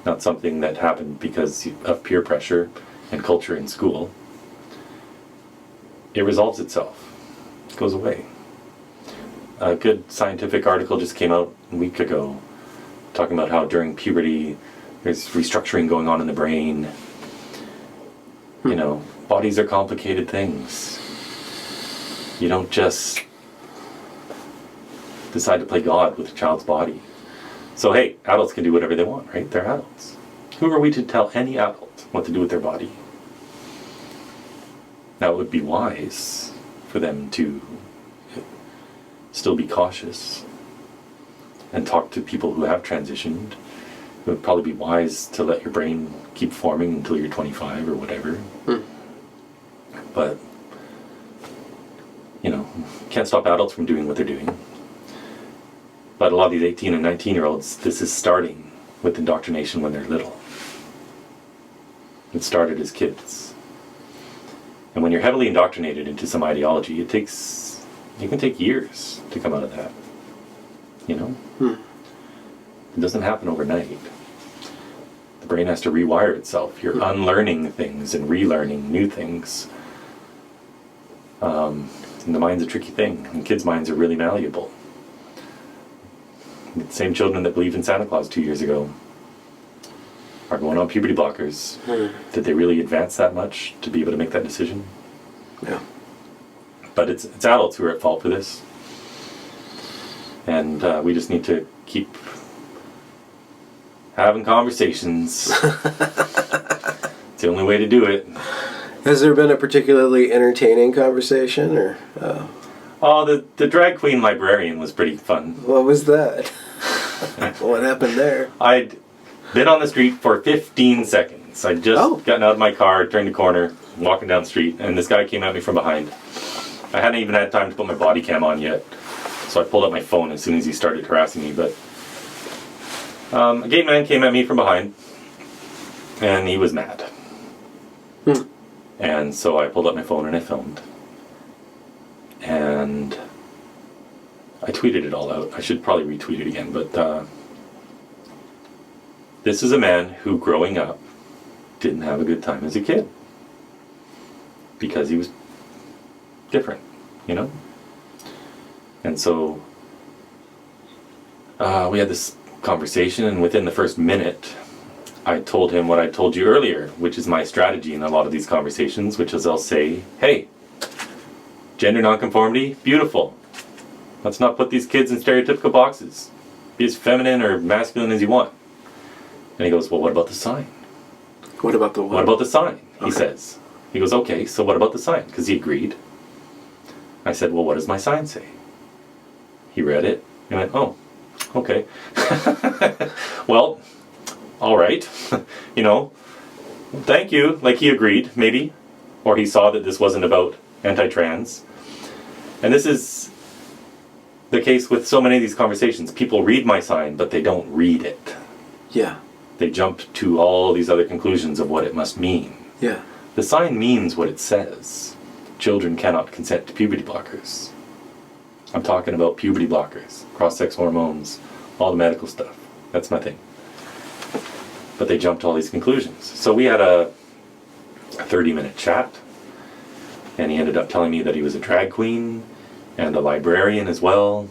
not something that happened because of peer pressure and culture in school, it resolves itself. It goes away. A good scientific article just came out a week ago talking about how during puberty there's restructuring going on in the brain. Bodies are complicated things. You don't just decide to play God with a child's body. So hey, adults can do whatever they want, right? They're adults. Who are we to tell any adult what to do with their body? Now, it would be wise for them to still be cautious and talk to people who have transitioned. It would probably be wise to let your brain keep forming until you're 25 or whatever. But, can't stop adults from doing what they're doing. But a lot of these 18 and 19-year-olds, this is starting with indoctrination when they're little. It started as kids. And when you're heavily indoctrinated into some ideology, it can take years to come out of that. It doesn't happen overnight. The brain has to rewire itself. You're unlearning things and relearning new things. And the mind's a tricky thing, and kids' minds are really malleable. The same children that believed in Santa Claus 2 years ago are going on puberty blockers. Did they really advance that much to be able to make that decision? Yeah. But it's adults who are at fault for this. And we just need to keep having conversations. It's the only way to do it. Has there been a particularly entertaining conversation, or? Oh, the drag queen librarian was pretty fun. What was that? What happened there? I'd been on the street for 15 seconds. I'd just gotten out of my car, turned the corner, walking down the street, and this guy came at me from behind. I hadn't even had time to put my body cam on yet, so I pulled out my phone as soon as he started harassing me. But a gay man came at me from behind, and he was mad. And so I pulled out my phone and I filmed. And I tweeted it all out. I should probably retweet it again, but this is a man who, growing up, didn't have a good time as a kid. Because he was different, you know? And so we had this conversation, and within the first minute, I told him what I told you earlier, which is my strategy in a lot of these conversations, which is I'll say, hey, gender nonconformity, beautiful. Let's not put these kids in stereotypical boxes. Be as feminine or masculine as you want. And he goes, well, what about the sign? What about the what? What about the sign? He Okay. says. He goes, okay, so what about the sign? Because he agreed. I said, well, what does my sign say? He read it. He went, oh, okay. Well, all right. You know, thank you. Like, he agreed, maybe. Or he saw that this wasn't about anti-trans. And this is the case with so many of these conversations. People read my sign, but they don't read it. Yeah. They jump to all these other conclusions of what it must mean. Yeah. The sign means what it says. Children cannot consent to puberty blockers. I'm talking about puberty blockers, cross-sex hormones, all the medical stuff. That's my thing. But they jumped to all these conclusions. So we had a 30-minute chat, and he ended up telling me that he was a drag queen and a librarian as well.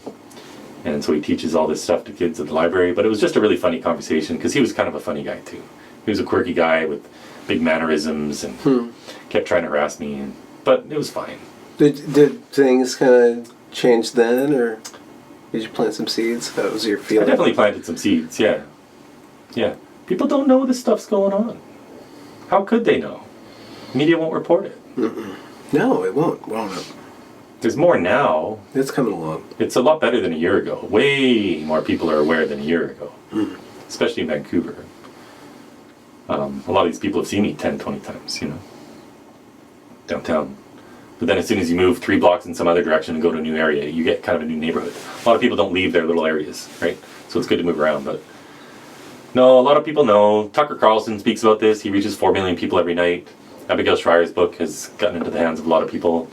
And so he teaches all this stuff to kids at the library. But it was just a really funny conversation because he was kind of a funny guy too. He was a quirky guy with big mannerisms and kept trying to harass me. But it was fine. Did things kind of change then, or did you plant some seeds? That was your I feeling? definitely planted some seeds, yeah. Yeah. People don't know this stuff's going on. How could they know? Media won't report it. No, it won't it? There's more now. It's coming along. It's a lot better than a year ago. Way more people are aware than a year ago. Especially in Vancouver. A lot of these people have seen me 10, 20 times, you know. Downtown. But then as soon as you move 3 blocks in some other direction and go to a new area, you get kind of a new neighborhood. A lot of people don't leave their little areas, right? So it's good to move around, but no, a lot of people know. Tucker Carlson speaks about this. He reaches 4 million people every night. Abigail Schreier's book has gotten into the hands of a lot of people.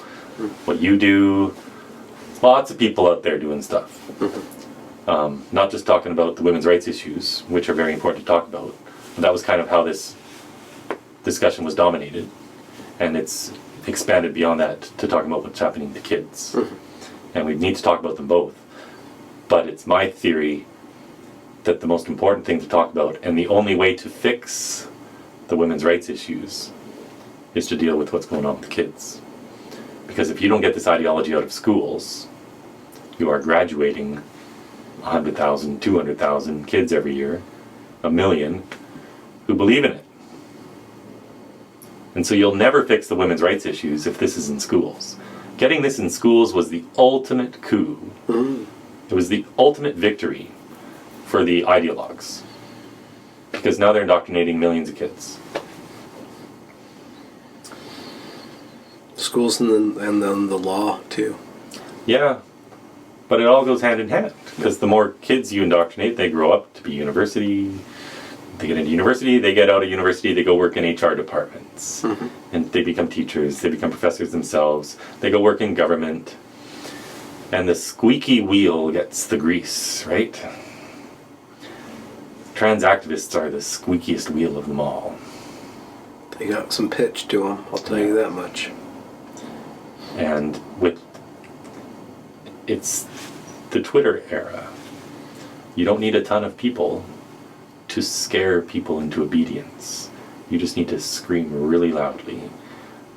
What you do, lots of people out there doing stuff. Not just talking about the women's rights issues, which are very important to talk about. But that was kind of how this discussion was dominated. And it's expanded beyond that to talking about what's happening to kids. And we need to talk about them both. But it's my theory that the most important thing to talk about, and the only way to fix the women's rights issues, is to deal with what's going on with the kids. Because if you don't get this ideology out of schools, you are graduating 100,000, 200,000 kids every year, 1 million, who believe in it. And so you'll never fix the women's rights issues if this is in schools. Getting this in schools was the ultimate coup. It was the ultimate victory for the ideologues. Because now they're indoctrinating millions of kids. Schools and then the law too. Yeah, but it all goes hand in hand. Because the more kids you indoctrinate, they grow up to be university. They get into university, they get out of university, they go work in HR departments. And they become teachers, they become professors themselves. They go work in government. And the squeaky wheel gets the grease, right? Trans activists are the squeakiest wheel of them all. They got some pitch to them, I'll tell you that much. And it's the Twitter era. You don't need a ton of people to scare people into obedience. You just need to scream really loudly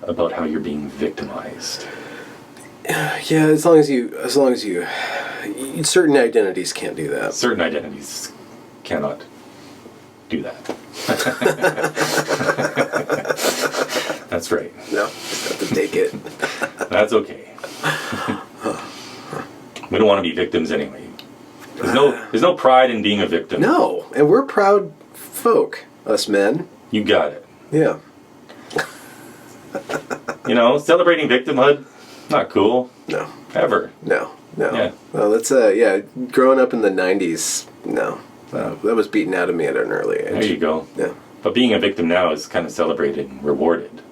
about how you're being victimized. Yeah, as long as you certain identities can't do that. Certain identities cannot do that. That's right. No, just have to take it. That's okay. We don't want to be victims anyway. There's no pride in being a victim. No, and we're proud folk, us men. You got it. Yeah. You know, celebrating victimhood, not cool. No. Ever. No. Yeah. Well, that's growing up in the 90s, no. That was beaten out of me at an early age. There you go. Yeah. But being a victim now is kind of celebrated and rewarded.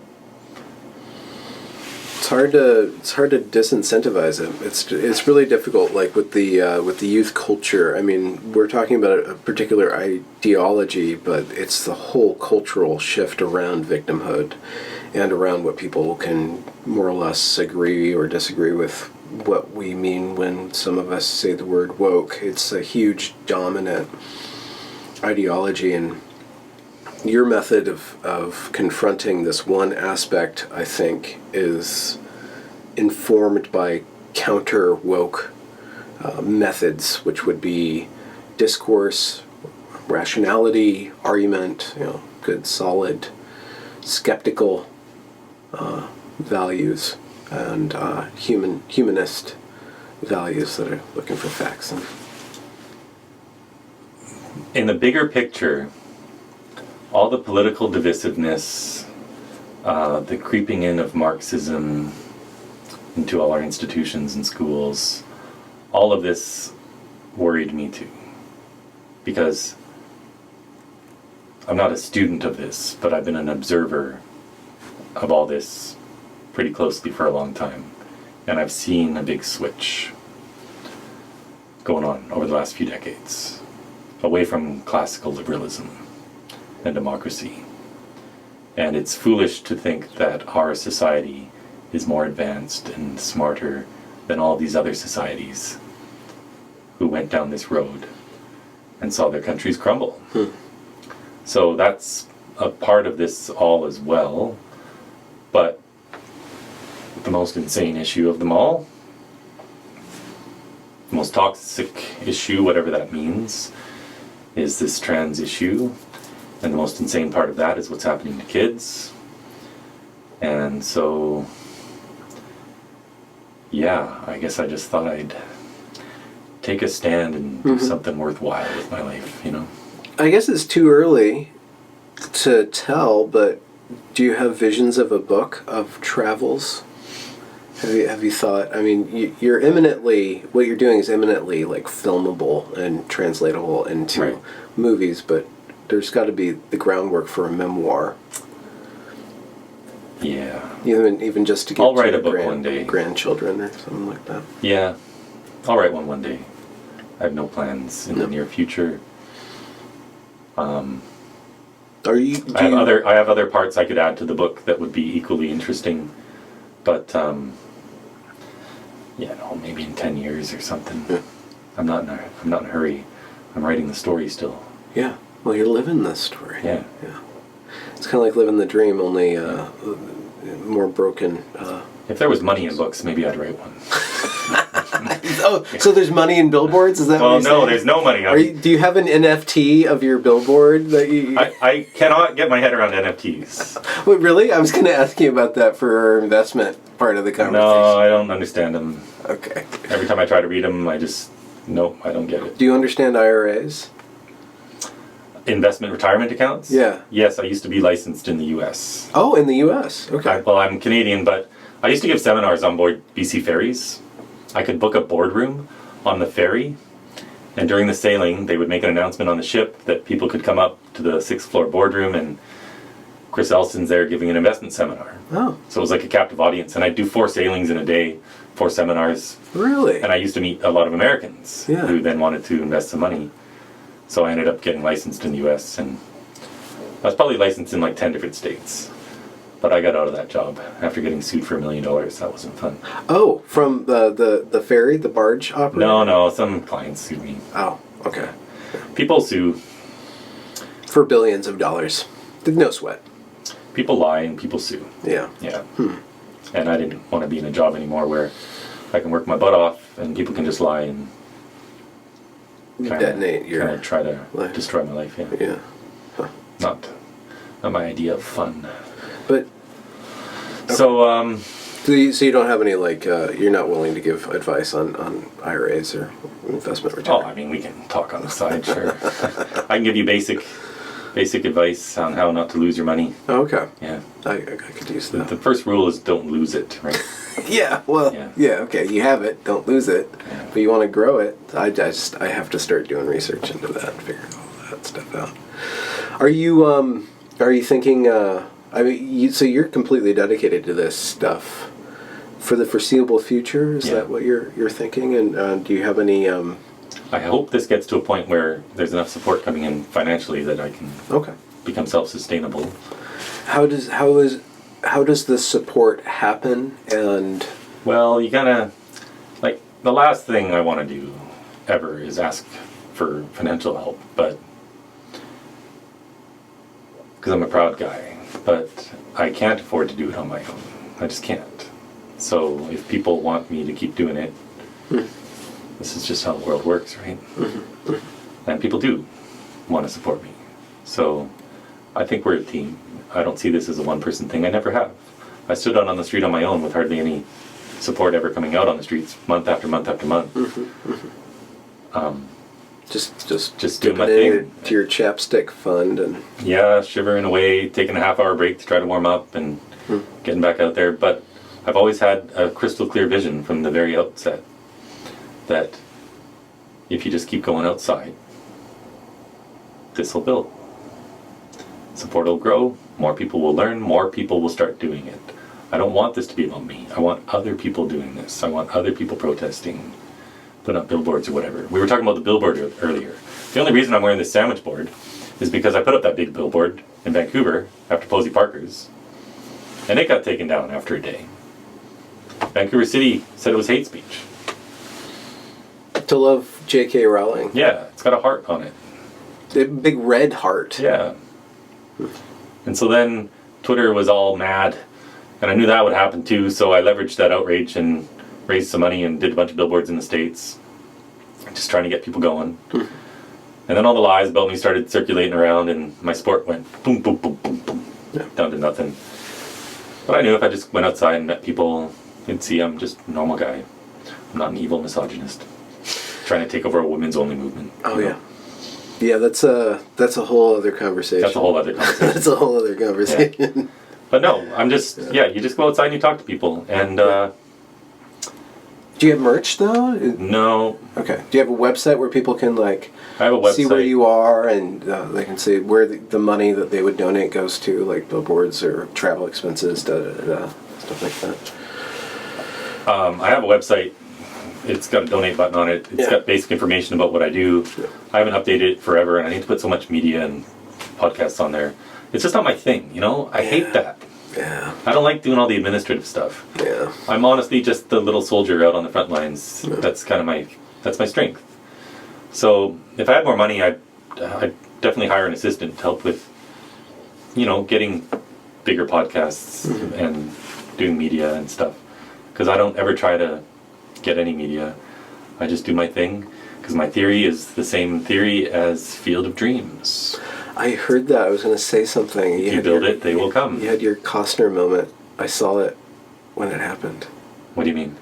It's hard to disincentivize it. It's really difficult. Like with the youth culture. I mean, we're talking about a particular ideology, but it's the whole cultural shift around victimhood, and around what people can more or less agree or disagree with what we mean when some of us say the word woke. It's a huge dominant ideology, and your method of confronting this one aspect, I think, is informed by counter-woke methods, which would be discourse, rationality, argument, good, solid, skeptical values, and humanist values that are looking for facts. In the bigger picture, all the political divisiveness, the creeping in of Marxism into all our institutions and schools, all of this worried me too. Because I'm not a student of this, but I've been an observer of all this pretty closely for a long time. And I've seen a big switch going on over the last few decades, away from classical liberalism and democracy. And it's foolish to think that our society is more advanced and smarter than all these other societies who went down this road and saw their countries crumble. So that's a part of this all as well. But the most insane issue of them all, the most toxic issue, whatever that means, is this trans issue. And the most insane part of that is what's happening to kids. And so, yeah, I guess I just thought I'd take a stand and do something worthwhile with my life, I guess it's too early to tell, but do you have visions of a book of travels? Have you thought? I mean, you're eminently, what you're doing is eminently like filmable and translatable into movies, but there's got to be the groundwork for a memoir. Yeah. Even just to get I'll write a book one day. Grandchildren or something like that. Yeah, I'll write one day. I have no plans in the near future. I have other parts I could add to the book that would be equally interesting, but maybe in 10 years or something. Yeah. I'm not in a hurry. I'm writing the story still. Yeah. Well, you're living this story. Yeah. It's kind of like living the dream, only more broken. If there was money in books, maybe I'd write one. Oh, so there's money in billboards? Is that what you're saying? No, there's no money. Do you have an NFT of your billboard that you? I cannot get my head around NFTs. Wait, really? I was going to ask you about that for our investment part of the conversation. No, I don't understand them. Okay. Every time I try to read them, I don't get it. Do you understand IRAs? Investment retirement accounts? Yeah. Yes, I used to be licensed in the U.S. Oh, in the U.S. Okay. I'm Canadian, but I used to give seminars on board BC ferries. I could book a boardroom on the ferry, and during the sailing, they would make an announcement on the ship that people could come up to the 6th floor boardroom, and Chris Elson's there giving an investment seminar. Oh. So it was like a captive audience, and I'd do 4 sailings in a day, 4 seminars. Really? And I used to meet a lot of Americans who then wanted to invest some money. So I ended up getting licensed in the U.S., and I was probably licensed in like 10 different states. But I got out of that job after getting sued for $1 million. That wasn't fun. Oh, from the ferry, the barge operator? No, some clients sued me. Oh, okay. People sue. For billions of dollars. No sweat. People lie and people sue. Yeah. Yeah. And I didn't want to be in a job anymore where I can work my butt off and people can just lie and detonate your... kind of try to life. destroy my life. Yeah. Yeah. Huh. Not my idea of fun. But... So, So you don't have any, you're not willing to give advice on IRAs or investment retirement? I mean, we can talk on the side, sure. I can give you basic advice on how not to lose your money. Oh, okay. Yeah. I could use that. The first rule is don't lose it, right? Yeah, well, yeah, okay, you have it, don't lose it. Yeah. But you want to grow it. I have to start doing research into that and figuring all that stuff out. Are you thinking, so you're completely dedicated to this stuff. For the foreseeable future, is Yeah. that what you're thinking? And do you have any? I hope this gets to a point where there's enough support coming in financially that I can Okay. become self-sustainable. How does the support happen? And Well, you gotta, like, the last thing I want to do ever is ask for financial help, but because I'm a proud guy, but I can't afford to do it on my own. I just can't. So if people want me to keep doing it, this is just how the world works, right? And people do want to support me. So I think we're a team. I don't see this as a one-person thing. I never have. I stood out on the street on my own with hardly any support ever coming out on the streets, month after month after month. Just doing my dipping thing. to your chapstick fund and Yeah, shivering away, taking a half-hour break to try to warm up and getting back out there. But I've always had a crystal clear vision from the very outset that if you just keep going outside, this will build. Support will grow, more people will learn, more people will start doing it. I don't want this to be about me. I want other people doing this. I want other people protesting, putting up billboards or whatever. We were talking about the billboard earlier. The only reason I'm wearing this sandwich board is because I put up that big billboard in Vancouver after Posey Parker's, and it got taken down after a day. Vancouver City said it was hate speech. to love J.K. Rowling. Yeah, it's got a heart on it. The big red heart. Yeah. And so then Twitter was all mad, and I knew that would happen too, so I leveraged that outrage and raised some money and did a bunch of billboards in the States, just trying to get people going. And then all the lies about me started circulating around, and my sport went boom, boom, boom, boom, boom, down to nothing. But I knew if I just went outside and met people, they'd see I'm just a normal guy. I'm not an evil misogynist trying to take over a women's only movement. Oh yeah. Yeah, that's a whole other conversation. That's a whole other conversation. That's a whole other conversation. Yeah. But no, I'm just, you just go outside and you talk to people. And Do you have merch though? no, Okay. Do you have a website where people can like I have a website. see where you are and they can see where the money that they would donate goes to, like billboards or travel expenses, stuff like that? I have a website. It's got a donate button on it. It's got basic information about what I do. I haven't updated it forever, and I need to put so much media and podcasts on there. It's just not my thing, you know? I hate that. Yeah. I don't like doing all the administrative stuff. Yeah. I'm honestly just the little soldier out on the front lines. That's kind of that's my strength. So if I had more money, I'd definitely hire an assistant to help with, getting bigger podcasts and doing media and stuff. Because I don't ever try to get any media. I just do my thing. Because my theory is the same theory as Field of Dreams. I heard that. I was going to say something. If you build it, they will come. You had your Costner moment. I saw it when it happened. What do you mean?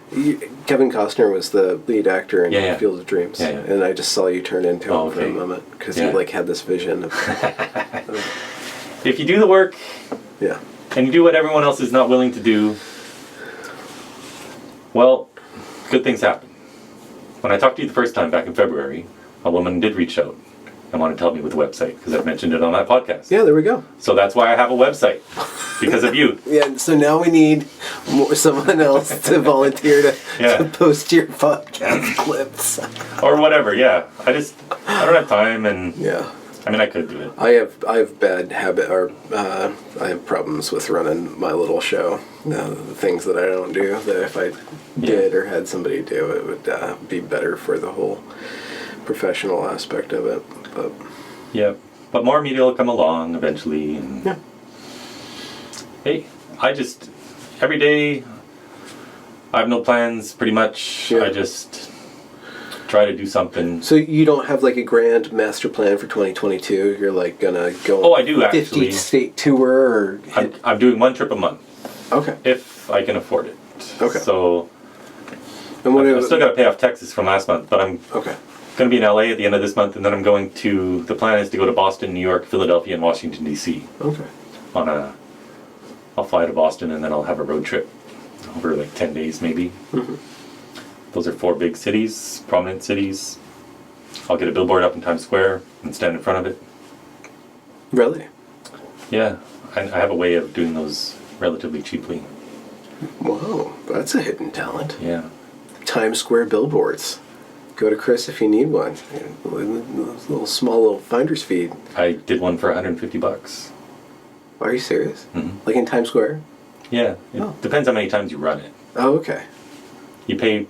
Kevin Costner was the lead actor in Field of Dreams. Yeah, yeah. And I just saw you turn into him for a okay. moment. Because you had this vision of... If you do the work, yeah. and you do what everyone else is not willing to do, well, good things happen. When I talked to you the first time back in February, a woman did reach out and wanted to help me with the website because I've mentioned it on that podcast. Yeah, there we go. So that's why I have a website, because of you. Yeah, so now we need someone else to volunteer to post your podcast clips. Or whatever, yeah. I don't have time, and I mean, I could do it. I have bad habit, or I have problems with running my little show. The things that I don't do, that if I did or had somebody do, it would be better for the whole professional aspect of it. But but more media will come along eventually. And hey, every day, I have no plans, pretty much. I just try to do something. So you don't have like a grand master plan for 2022? You're like gonna go Oh, I do, 50 actually. state tour or I'm doing one trip a month. Okay. If I can afford it. Okay. So and what I've still got to pay off Texas from last month, but I'm going to be in LA at the end of this month, and then I'm going to, the plan is to go to Boston, New York, Philadelphia, and Washington, D.C. Okay. I'll fly to Boston, and then I'll have a road trip over like 10 days maybe. Those are 4 big cities, prominent cities. I'll get a billboard up in Times Square and stand in front of it. Really? Yeah, I have a way of doing those relatively cheaply. Whoa, that's a hidden talent. Yeah. Times Square billboards. Go to Chris if you need one. Small little finder's fee. I did one for $150. Are you serious? Mm-hmm. Like in Times Square? Yeah. It depends how many times you run it. Oh, okay. You pay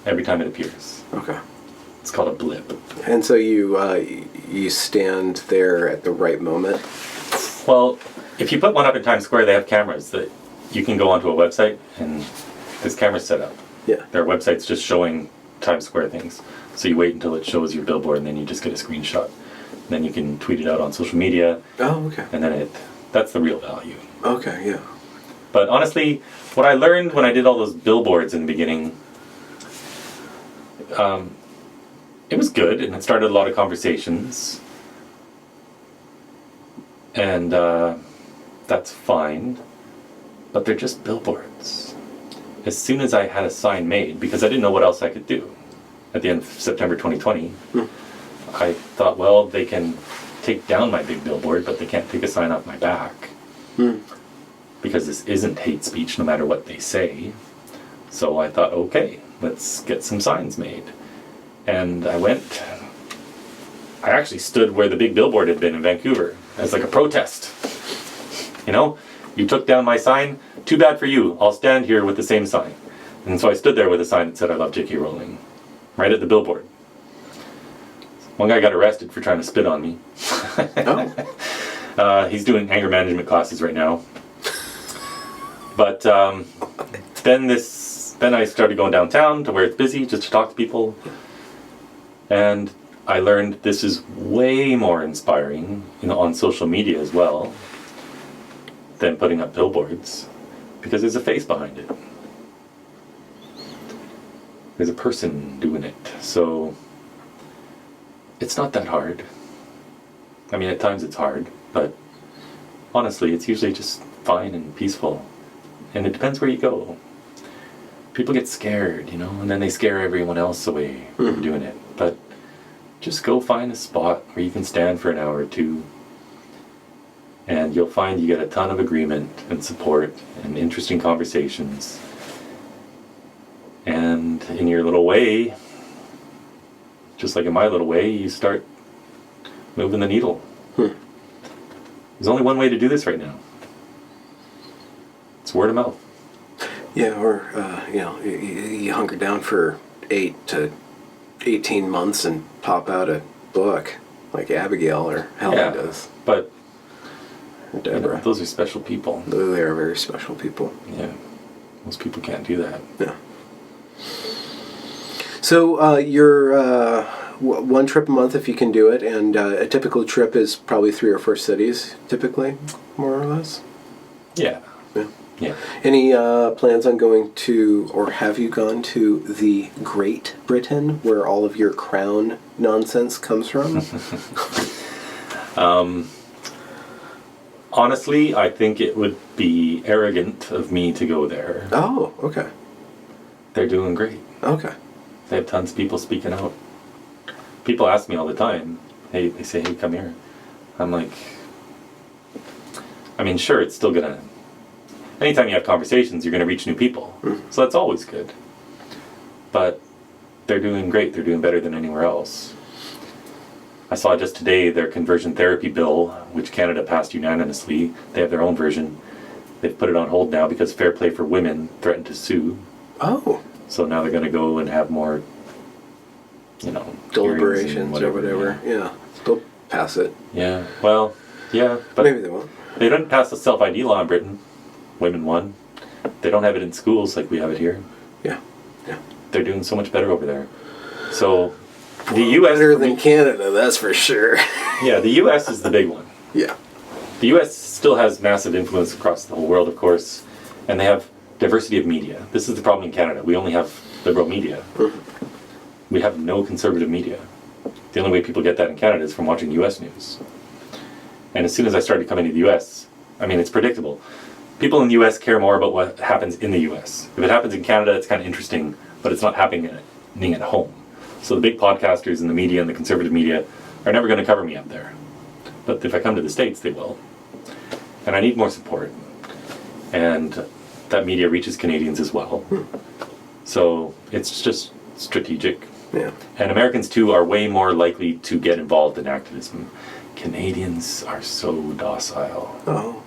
every time it appears. Okay. It's called a blip. And so you stand there at the right moment? Well, if you put one up in Times Square, they have cameras that you can go onto a website and there's cameras set up. Yeah. There are websites just showing Times Square things. So you wait until it shows your billboard and then you just get a screenshot. And then you can tweet it out on social media. Oh, okay. And then that's the real value. Okay, yeah. But honestly, what I learned when I did all those billboards in the beginning, it was good and it started a lot of conversations. And that's fine. But they're just billboards. As soon as I had a sign made, because I didn't know what else I could do, at the end of September 2020, I thought, well, they can take down my big billboard, but they can't take a sign off my back. Because this isn't hate speech no matter what they say. So I thought, okay, let's get some signs made. And I actually stood where the big billboard had been in Vancouver as like a protest. You know, you took down my sign, too bad for you, I'll stand here with the same sign. And so I stood there with a sign that said, I love J.K. Rowling, right at the billboard. One guy got arrested for trying to spit on me. Oh. He's doing anger management classes right now. But then I started going downtown to where it's busy just to talk to people. And I learned this is way more inspiring, on social media as well, than putting up billboards, because there's a face behind it. There's a person doing it. So it's not that hard. I mean, at times it's hard, but honestly, it's usually just fine and peaceful. And it depends where you go. People get scared, and then they scare everyone else away from doing it. But just go find a spot where you can stand for an hour or two, and you'll find you get a ton of agreement and support and interesting conversations. And in your little way, just like in my little way, you start moving the needle. There's only one way to do this right now. It's word of mouth. Yeah, or, you hunker down for 8 to 18 months and pop out a book, like Abigail or Helen does. But or Deborah. those are special people. They are very special people. Yeah. Most people can't do that. Yeah. So you're one trip a month if you can do it, and a typical trip is probably 3 or 4 cities, typically, more or less. Yeah. Yeah. Any plans on going to, or have you gone to the Great Britain, where all of your crown nonsense comes from? Honestly, I think it would be arrogant of me to go there. Oh, okay. They're doing great. Okay. They have tons of people speaking out. People ask me all the time, they say, hey, come here. I'm like, I mean, sure, it's still gonna, anytime you have conversations, you're gonna reach new people. So that's always good. But they're doing great. They're doing better than anywhere else. I saw just today their conversion therapy bill, which Canada passed unanimously. They have their own version. They've put it on hold now because Fair Play for Women threatened to sue. Oh. So now they're going to go and have more, deliberations or whatever. Yeah. They'll pass it. Yeah. Well, yeah. But maybe they won't. They didn't pass the self-ID law in Britain. Women won. They don't have it in schools like we have it here. Yeah. Yeah. They're doing so much better over there. So the U.S. better than Canada, that's for sure. Yeah, the U.S. is the big one. Yeah. The U.S. still has massive influence across the whole world, of course, and they have diversity of media. This is the problem in Canada. We only have liberal media. We have no conservative media. The only way people get that in Canada is from watching U.S. news. And as soon as I started coming to the U.S., I mean, it's predictable. People in the U.S. care more about what happens in the U.S. If it happens in Canada, it's kind of interesting, but it's not happening at home. So the big podcasters and the media and the conservative media are never going to cover me up there. But if I come to the States, they will. And I need more support. And that media reaches Canadians as well. So it's just strategic. Yeah. And Americans, too, are way more likely to get involved in activism. Canadians are so docile. Oh.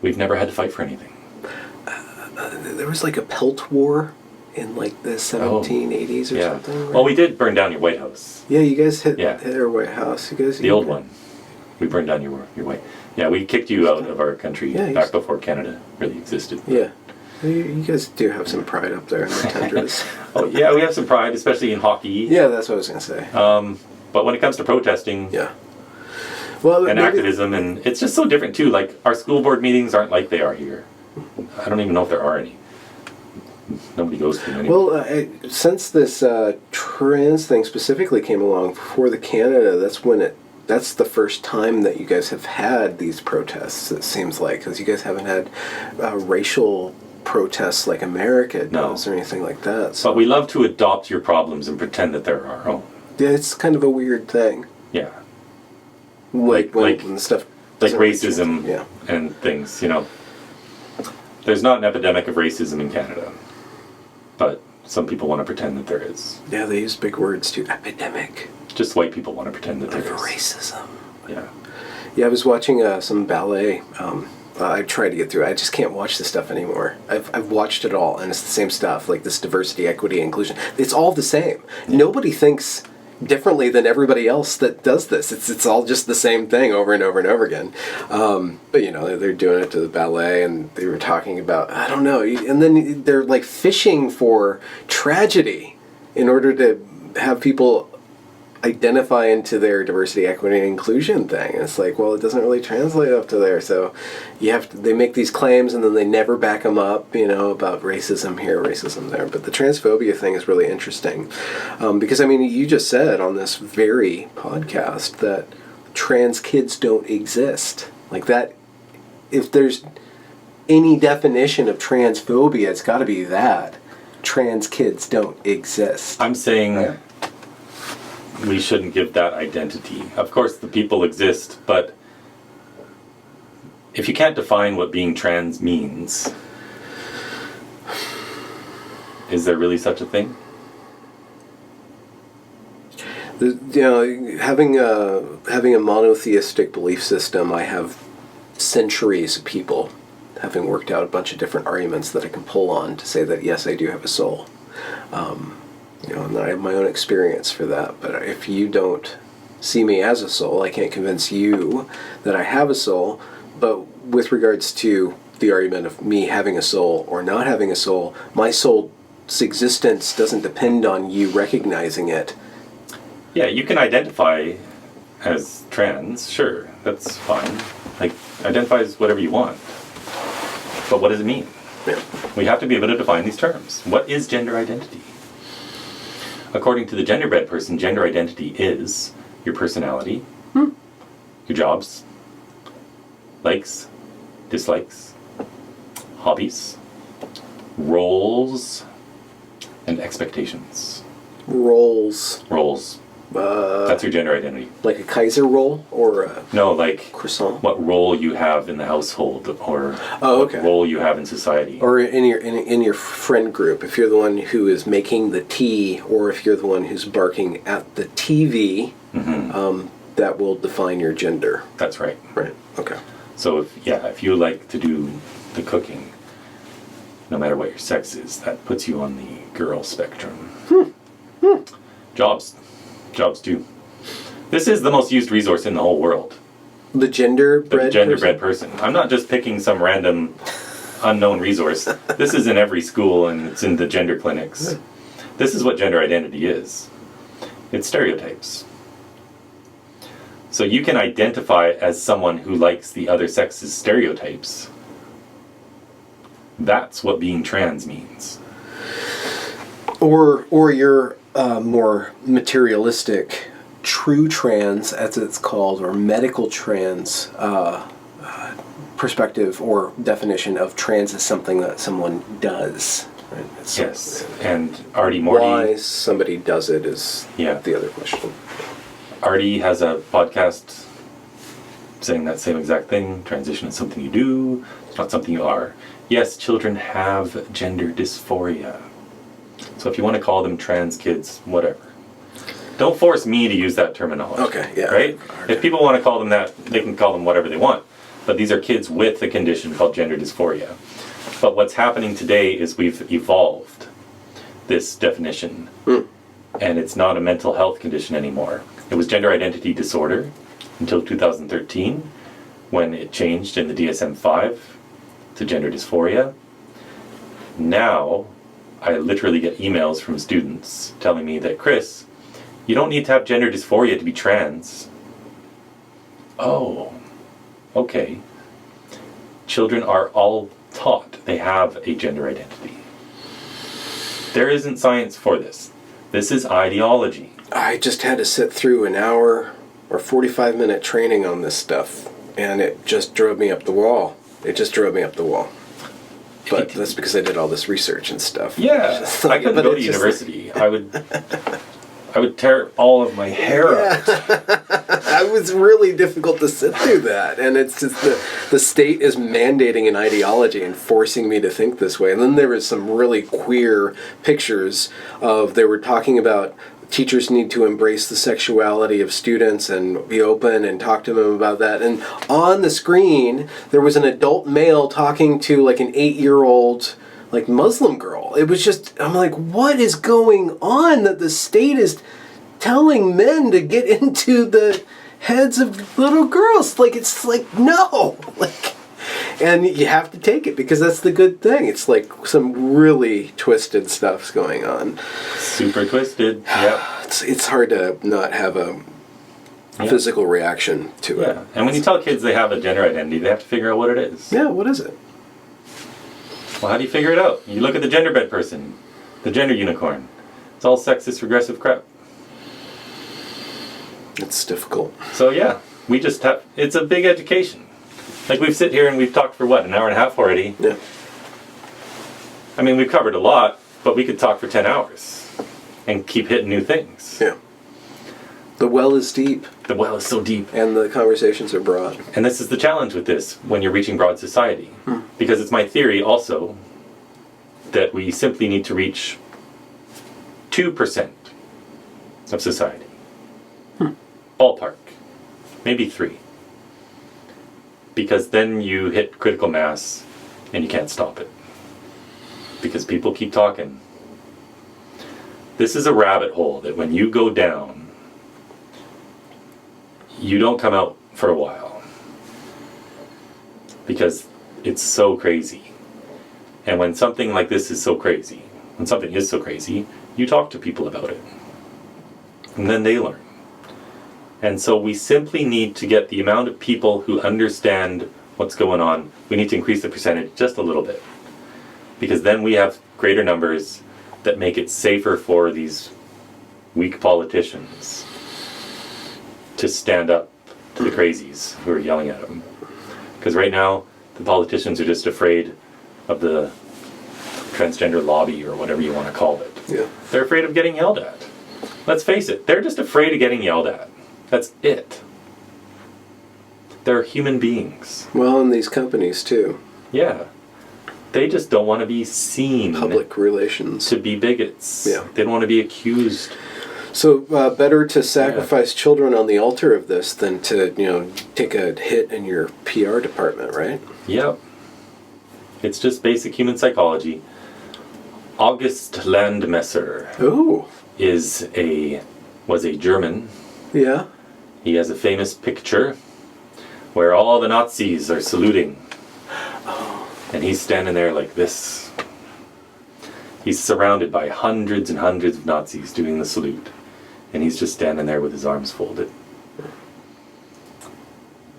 We've never had to fight for anything. There was like a pelt war in like the 1780s or something. Right? Well, we did burn down your White House. Yeah, you guys hit Yeah. our White House. You guys. The old one. We burned down your White. Yeah, we kicked you out of our country back before Canada really existed. Yeah. You guys do have some pride up there in the tundras. Oh, yeah, we have some pride, especially in hockey. Yeah, that's what I was going to say. But when it comes to protesting well, and activism, and it's just so different, too. Like, our school board meetings aren't like they are here. I don't even know if there are any. Nobody goes to them anymore. Well, since this trans thing specifically came along before the Canada, that's the first time that you guys have had these protests, it seems like, because you guys haven't had racial protests like America does or anything like that. So. But we love to adopt your problems and pretend that they're our own. Yeah, it's kind of a weird thing. Yeah. Like when stuff like racism and things, There's not an epidemic of racism in Canada, but some people want to pretend that there is. Yeah, they use big words too. Epidemic. Just white people want to pretend that there is. Racism. Yeah. Yeah, I was watching some ballet. I tried to get through it. I just can't watch this stuff anymore. I've watched it all, and it's the same stuff, like this diversity, equity, inclusion. It's all the same. Nobody thinks differently than everybody else that does this. It's all just the same thing over and over and over again. But they're doing it to the ballet, and they were talking about, I don't know, and then they're like fishing for tragedy in order to have people identify into their diversity, equity, and inclusion thing. And it's like, well, it doesn't really translate up to there. So they make these claims and then they never back them up, about racism here, racism there. But the transphobia thing is really interesting. Because, you just said on this very podcast that trans kids don't exist. Like that, if there's any definition of transphobia, it's got to be that. Trans kids don't exist. I'm saying we shouldn't give that identity. Of course, the people exist, but if you can't define what being trans means, is there really such a thing? Having a monotheistic belief system, I have centuries of people having worked out a bunch of different arguments that I can pull on to say that, yes, I do have a soul. And I have my own experience for that. But if you don't see me as a soul, I can't convince you that I have a soul. But with regards to the argument of me having a soul or not having a soul, my soul's existence doesn't depend on you recognizing it. Yeah, you can identify as trans, sure, that's fine. Like, identify as whatever you want. But what does it mean? Yeah. We have to be able to define these terms. What is gender identity? According to the genderbread person, gender identity is your personality, your jobs, likes, dislikes, hobbies, roles, and expectations. Roles. That's your gender identity. Like a Kaiser roll or a croissant? What role you have in the household or what role you have in society. Or in your friend group, if you're the one who is making the tea or if you're the one who's barking at the TV, that will define your gender. That's right. Right, okay. So if you like to do the cooking, no matter what your sex is, that puts you on the girl spectrum. Jobs too. This is the most used resource in the whole world. The genderbread person. I'm not just picking some random unknown resource. This is in every school and it's in the gender clinics. This is what gender identity is. It's stereotypes. So you can identify as someone who likes the other sex's stereotypes. That's what being trans means. Or you're more materialistic, true trans, as it's called, or medical trans perspective or definition of trans as something that someone does. Right? Yes, and Artie Morty. Why somebody does it is the other question. Artie has a podcast saying that same exact thing. Transition is something you do, it's not something you are. yes, children have gender dysphoria. So if you want to call them trans kids, whatever. Don't force me to use that terminology. Okay, yeah. Right? Okay. If people want to call them that, they can call them whatever they want. But these are kids with a condition called gender dysphoria. But what's happening today is we've evolved this definition. And it's not a mental health condition anymore. It was gender identity disorder until 2013, when it changed in the DSM-5 to gender dysphoria. Now, I literally get emails from students telling me that, Chris, you don't need to have gender dysphoria to be trans. Oh, okay. Children are all taught they have a gender identity. There isn't science for this. This is ideology. I just had to sit through an hour or 45-minute training on this stuff, and it just drove me up the wall. It just drove me up the wall. But that's because I did all this research and stuff. Yeah, I couldn't go to university. I would tear all of my hair out. It was really difficult to sit through that, and it's just the state is mandating an ideology and forcing me to think this way. And then there was some really queer pictures of, they were talking about teachers need to embrace the sexuality of students and be open and talk to them about that. And on the screen, there was an adult male talking to like an 8-year-old like Muslim girl. It was just, I'm like, what is going on that the state is telling men to get into the heads of little girls? Like, it's like, no, like, and you have to take it because that's the good thing. It's like some really twisted stuff's going on. Super twisted. Yep. It's hard to not have a physical reaction to it. Yeah. And when you tell kids they have a gender identity, they have to figure out what it is. Yeah, what is it? Well, how do you figure it out? You look at the gender bed person, the gender unicorn. It's all sexist, regressive crap. It's difficult. So yeah, we just have, it's a big education. Like we've sit here and we've talked for what, an hour and a half already? Yeah. I mean, we've covered a lot, but we could talk for 10 hours and keep hitting new things. Yeah. The well is deep. The well is so deep. And the conversations are broad. And this is the challenge with this when you're reaching broad society. Because it's my theory also that we simply need to reach 2% of society. Ballpark. Maybe 3. Because then you hit critical mass and you can't stop it. Because people keep talking. This is a rabbit hole that when you go down, you don't come out for a while. Because it's so crazy. And when something like this is so crazy, when something is so crazy, you talk to people about it. And then they learn. And so we simply need to get the amount of people who understand what's going on. We need to increase the percentage just a little bit. Because then we have greater numbers that make it safer for these weak politicians to stand up to the crazies who are yelling at them. Because right now, the politicians are just afraid of the transgender lobby or whatever you want to call it. Yeah. They're afraid of getting yelled at. Let's face it, they're just afraid of getting yelled at. That's it. They're human beings. Well, and these companies too. Yeah. They just don't want to be seen Public relations. to be bigots. Yeah. They don't want to be accused. So better to sacrifice children on the altar of this than to, take a hit in your PR department, right? Yep. It's just basic human psychology. August Landmesser Oh. was a German. Yeah. He has a famous picture where all the Nazis are saluting. And he's standing there like this. He's surrounded by hundreds and hundreds of Nazis doing the salute. And he's just standing there with his arms folded.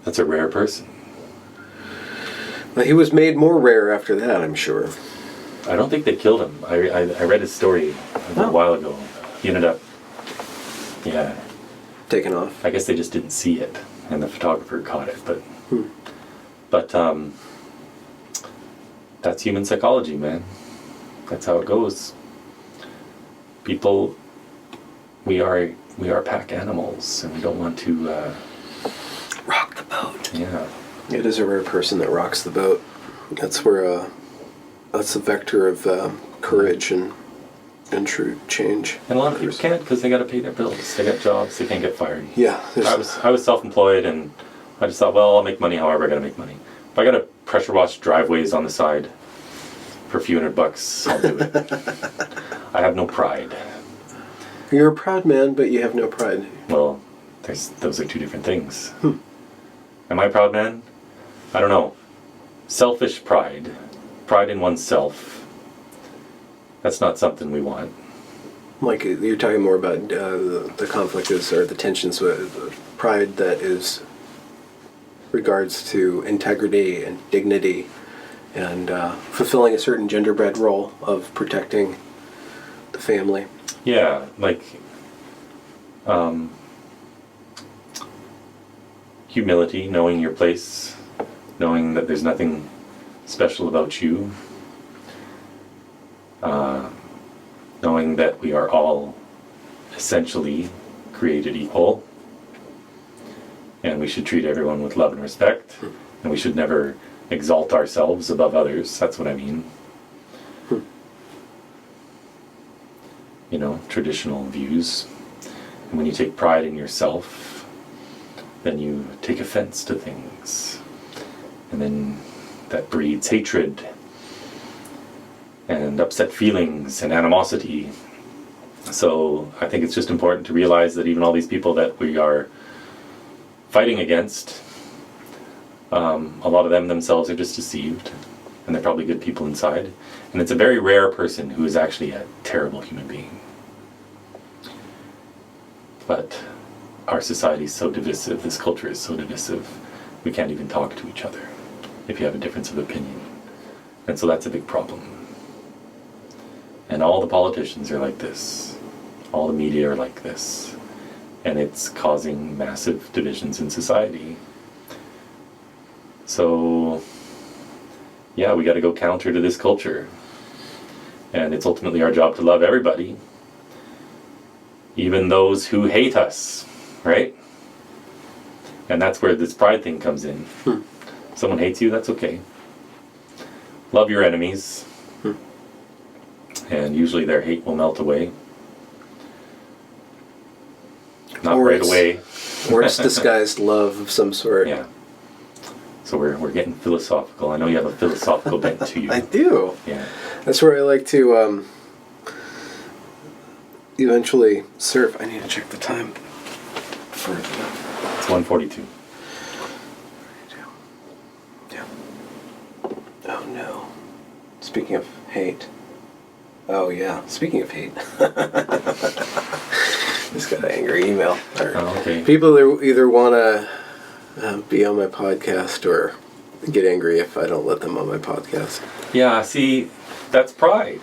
That's a rare person. Well, he was made more rare after that, I'm sure. I don't think they killed him. I read his story a while ago. He ended up, Taken off. I guess they just didn't see it, and the photographer caught it. But that's human psychology, man. That's how it goes. People, we are pack animals, and we don't want to rock the boat. Yeah. It is a rare person that rocks the boat. That's where That's a vector of courage and true change. And a lot of people can't because they got to pay their bills. They got jobs. They can't get fired. Yeah. I was self-employed, and I just thought, well, I'll make money however I got to make money. If I got to pressure wash driveways on the side for a few $100, I'll do it. I have no pride. You're a proud man, but you have no pride. Well, those are two different things. Am I a proud man? I don't know. Selfish pride. Pride in oneself. That's not something we want. Like, you're talking more about the conflict or the tensions with pride that is regards to integrity and dignity and fulfilling a certain genderbread role of protecting the family. Yeah, like humility, knowing your place, knowing that there's nothing special about you, knowing that we are all essentially created equal, and we should treat everyone with love and respect, and we should never exalt ourselves above others. That's what I mean. You know, traditional views. And when you take pride in yourself, then you take offense to things. And then that breeds hatred and upset feelings and animosity. So I think it's just important to realize that even all these people that we are fighting against, a lot of them themselves are just deceived, and they're probably good people inside. And it's a very rare person who is actually a terrible human being. But our society is so divisive, this culture is so divisive, we can't even talk to each other if you have a difference of opinion. And so that's a big problem. And all the politicians are like this. All the media are like this. And it's causing massive divisions in society. So, yeah, we got to go counter to this culture. And it's ultimately our job to love everybody, even those who hate us, right? And that's where this pride thing comes in. Someone hates you, that's okay. Love your enemies. And usually their hate will melt away. Not or right away. Or it's disguised love of some sort. Yeah. So we're getting philosophical. I know you have a philosophical bent to you. I do. Yeah. That's where I like to eventually surf. I need to check the time. It's 1:42. Yeah. Oh no. Speaking of hate. Oh yeah. Speaking of hate. Just got an angry email. Oh, okay. People that either want to be on my podcast or get angry if I don't let them on my podcast. Yeah, see, that's pride.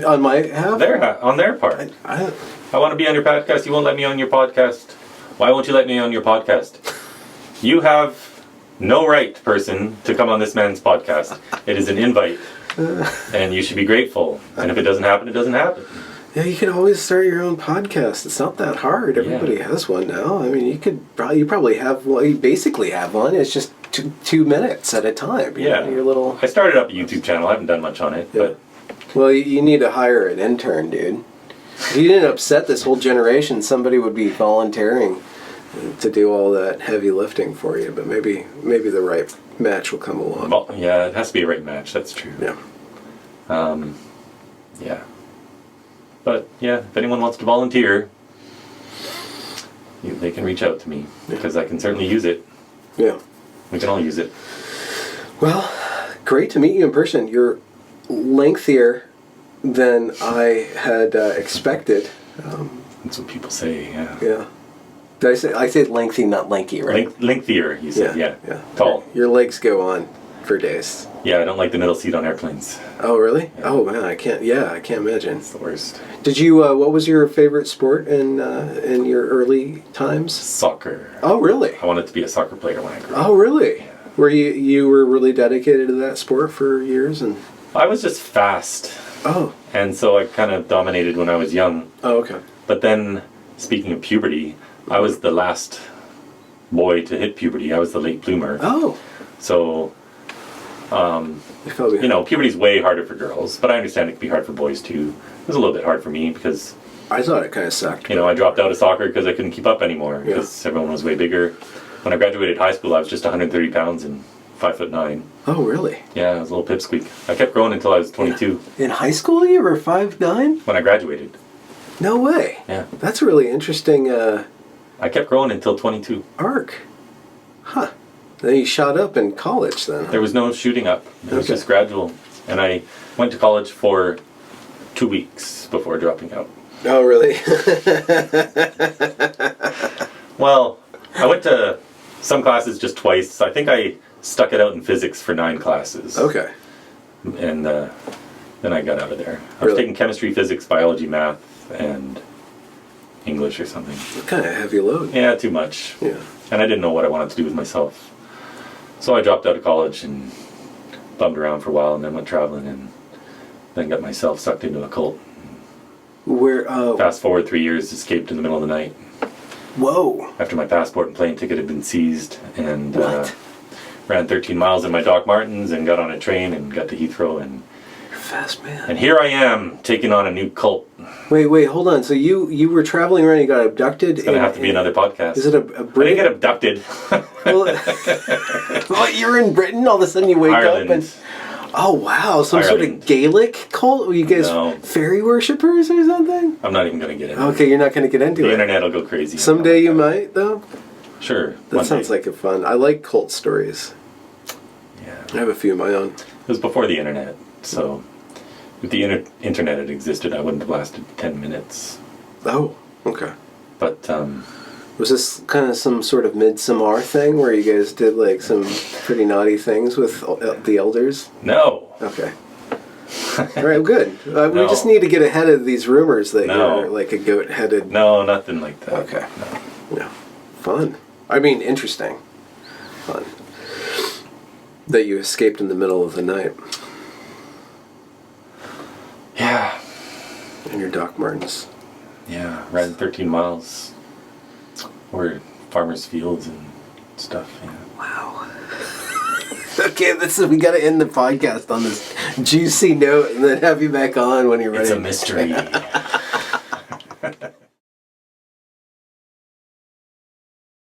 On my half? On their part. I want to be on your podcast. You won't let me on your podcast. Why won't you let me on your podcast? You have no right, person, to come on this man's podcast. It is an invite. And you should be grateful. And if it doesn't happen, it doesn't happen. Yeah, you can always start your own podcast. It's not that hard. Everybody has one now. I mean, you probably have one. You basically have one. It's just 2 minutes at a time. You know, your little. I started up a YouTube channel. I haven't done much on it, but. Well, you need to hire an intern, dude. If you didn't upset this whole generation, somebody would be volunteering to do all that heavy lifting for you. But maybe the right match will come along. Well, yeah, it has to be a right match. That's true. Yeah. Yeah. But, yeah, if anyone wants to volunteer, they can reach out to me, because I can certainly use it. Yeah. We can all use it. Well, great to meet you in person. You're lengthier than I had expected. That's what people say, yeah. Yeah. Did I say lengthy, not lanky, right? Lengthier, you said, yeah. Tall. Your legs go on for days. Yeah, I don't like the middle seat on airplanes. Oh, really? Yeah. Oh, man, I can't imagine. It's the worst. Did you, what was your favorite sport in your early times? Soccer. Oh, really? I wanted to be a soccer player when I grew up. Oh, really? Yeah. Were you were really dedicated to that sport for years? And I was just fast. Oh. And so I kind of dominated when I was young. Oh, okay. But then, speaking of puberty, I was the last boy to hit puberty. I was the late bloomer. Oh. So You fell behind. You know, puberty's way harder for girls, but I understand it can be hard for boys too. It was a little bit hard for me because, I thought it kind of sucked. you know, I dropped out of soccer because I couldn't keep up anymore Yeah. because everyone was way bigger. When I graduated high school, I was just 130 pounds and 5'9". Oh, really? Yeah, I was a little pipsqueak. I kept growing until I was 22 In high school, you were 5'9"? when I graduated. No way. Yeah. That's a really interesting I kept growing until 22. arc. Huh. Then you shot up in college then. There was no shooting up. It was Okay. just gradual. And I went to college for 2 weeks before dropping out. Oh, really? Well, I went to some classes just twice. I think I stuck it out in physics for 9 classes. Okay. And then I got out of there. I was Really? taking chemistry, physics, biology, math, and English or something. Kind of heavy load. Yeah, too much. Yeah. And I didn't know what I wanted to do with myself. So I dropped out of college and bummed around for a while and then went traveling and then got myself sucked into a cult. Where, Fast forward 3 years, escaped in the middle of the night whoa. after my passport and plane ticket had been seized, and What? ran 13 miles in my Doc Martens and got on a train and got to Heathrow, and You're a fast man. here I am taking on a new cult. Wait, hold on. So you were traveling around, you got abducted? It's gonna have to be another podcast. Is it a I didn't Brit? get abducted. Well, what, you're in Britain, all of a sudden you wake Ireland. up and... Oh, wow. Some sort Ireland. of Gaelic cult? Were you guys No. fairy worshippers or something? I'm not even gonna get into it. Okay, you're not going to get into The it. internet will go crazy. Someday you might, though. Sure. That one sounds day. like a fun. I like cult stories. Yeah. I have a few of my own. It was before the internet, so if the internet had existed, I wouldn't have lasted 10 minutes. Oh, okay. But Was this kind of some sort of Midsommar thing where you guys did like some pretty naughty things with the elders? no. Okay. All right, good. We No. just need to get ahead of these rumors that No. you're like a goat-headed... No, nothing like that. Okay. No. Yeah. Fun. I mean, interesting. Fun. That you escaped in the middle of the night Yeah. in your Doc Martens. Yeah. Ran 13 miles. Or farmers' fields and stuff. Yeah. Wow. Okay, we got to end the podcast on this juicy note and then have you back on when you're ready. It's a mystery.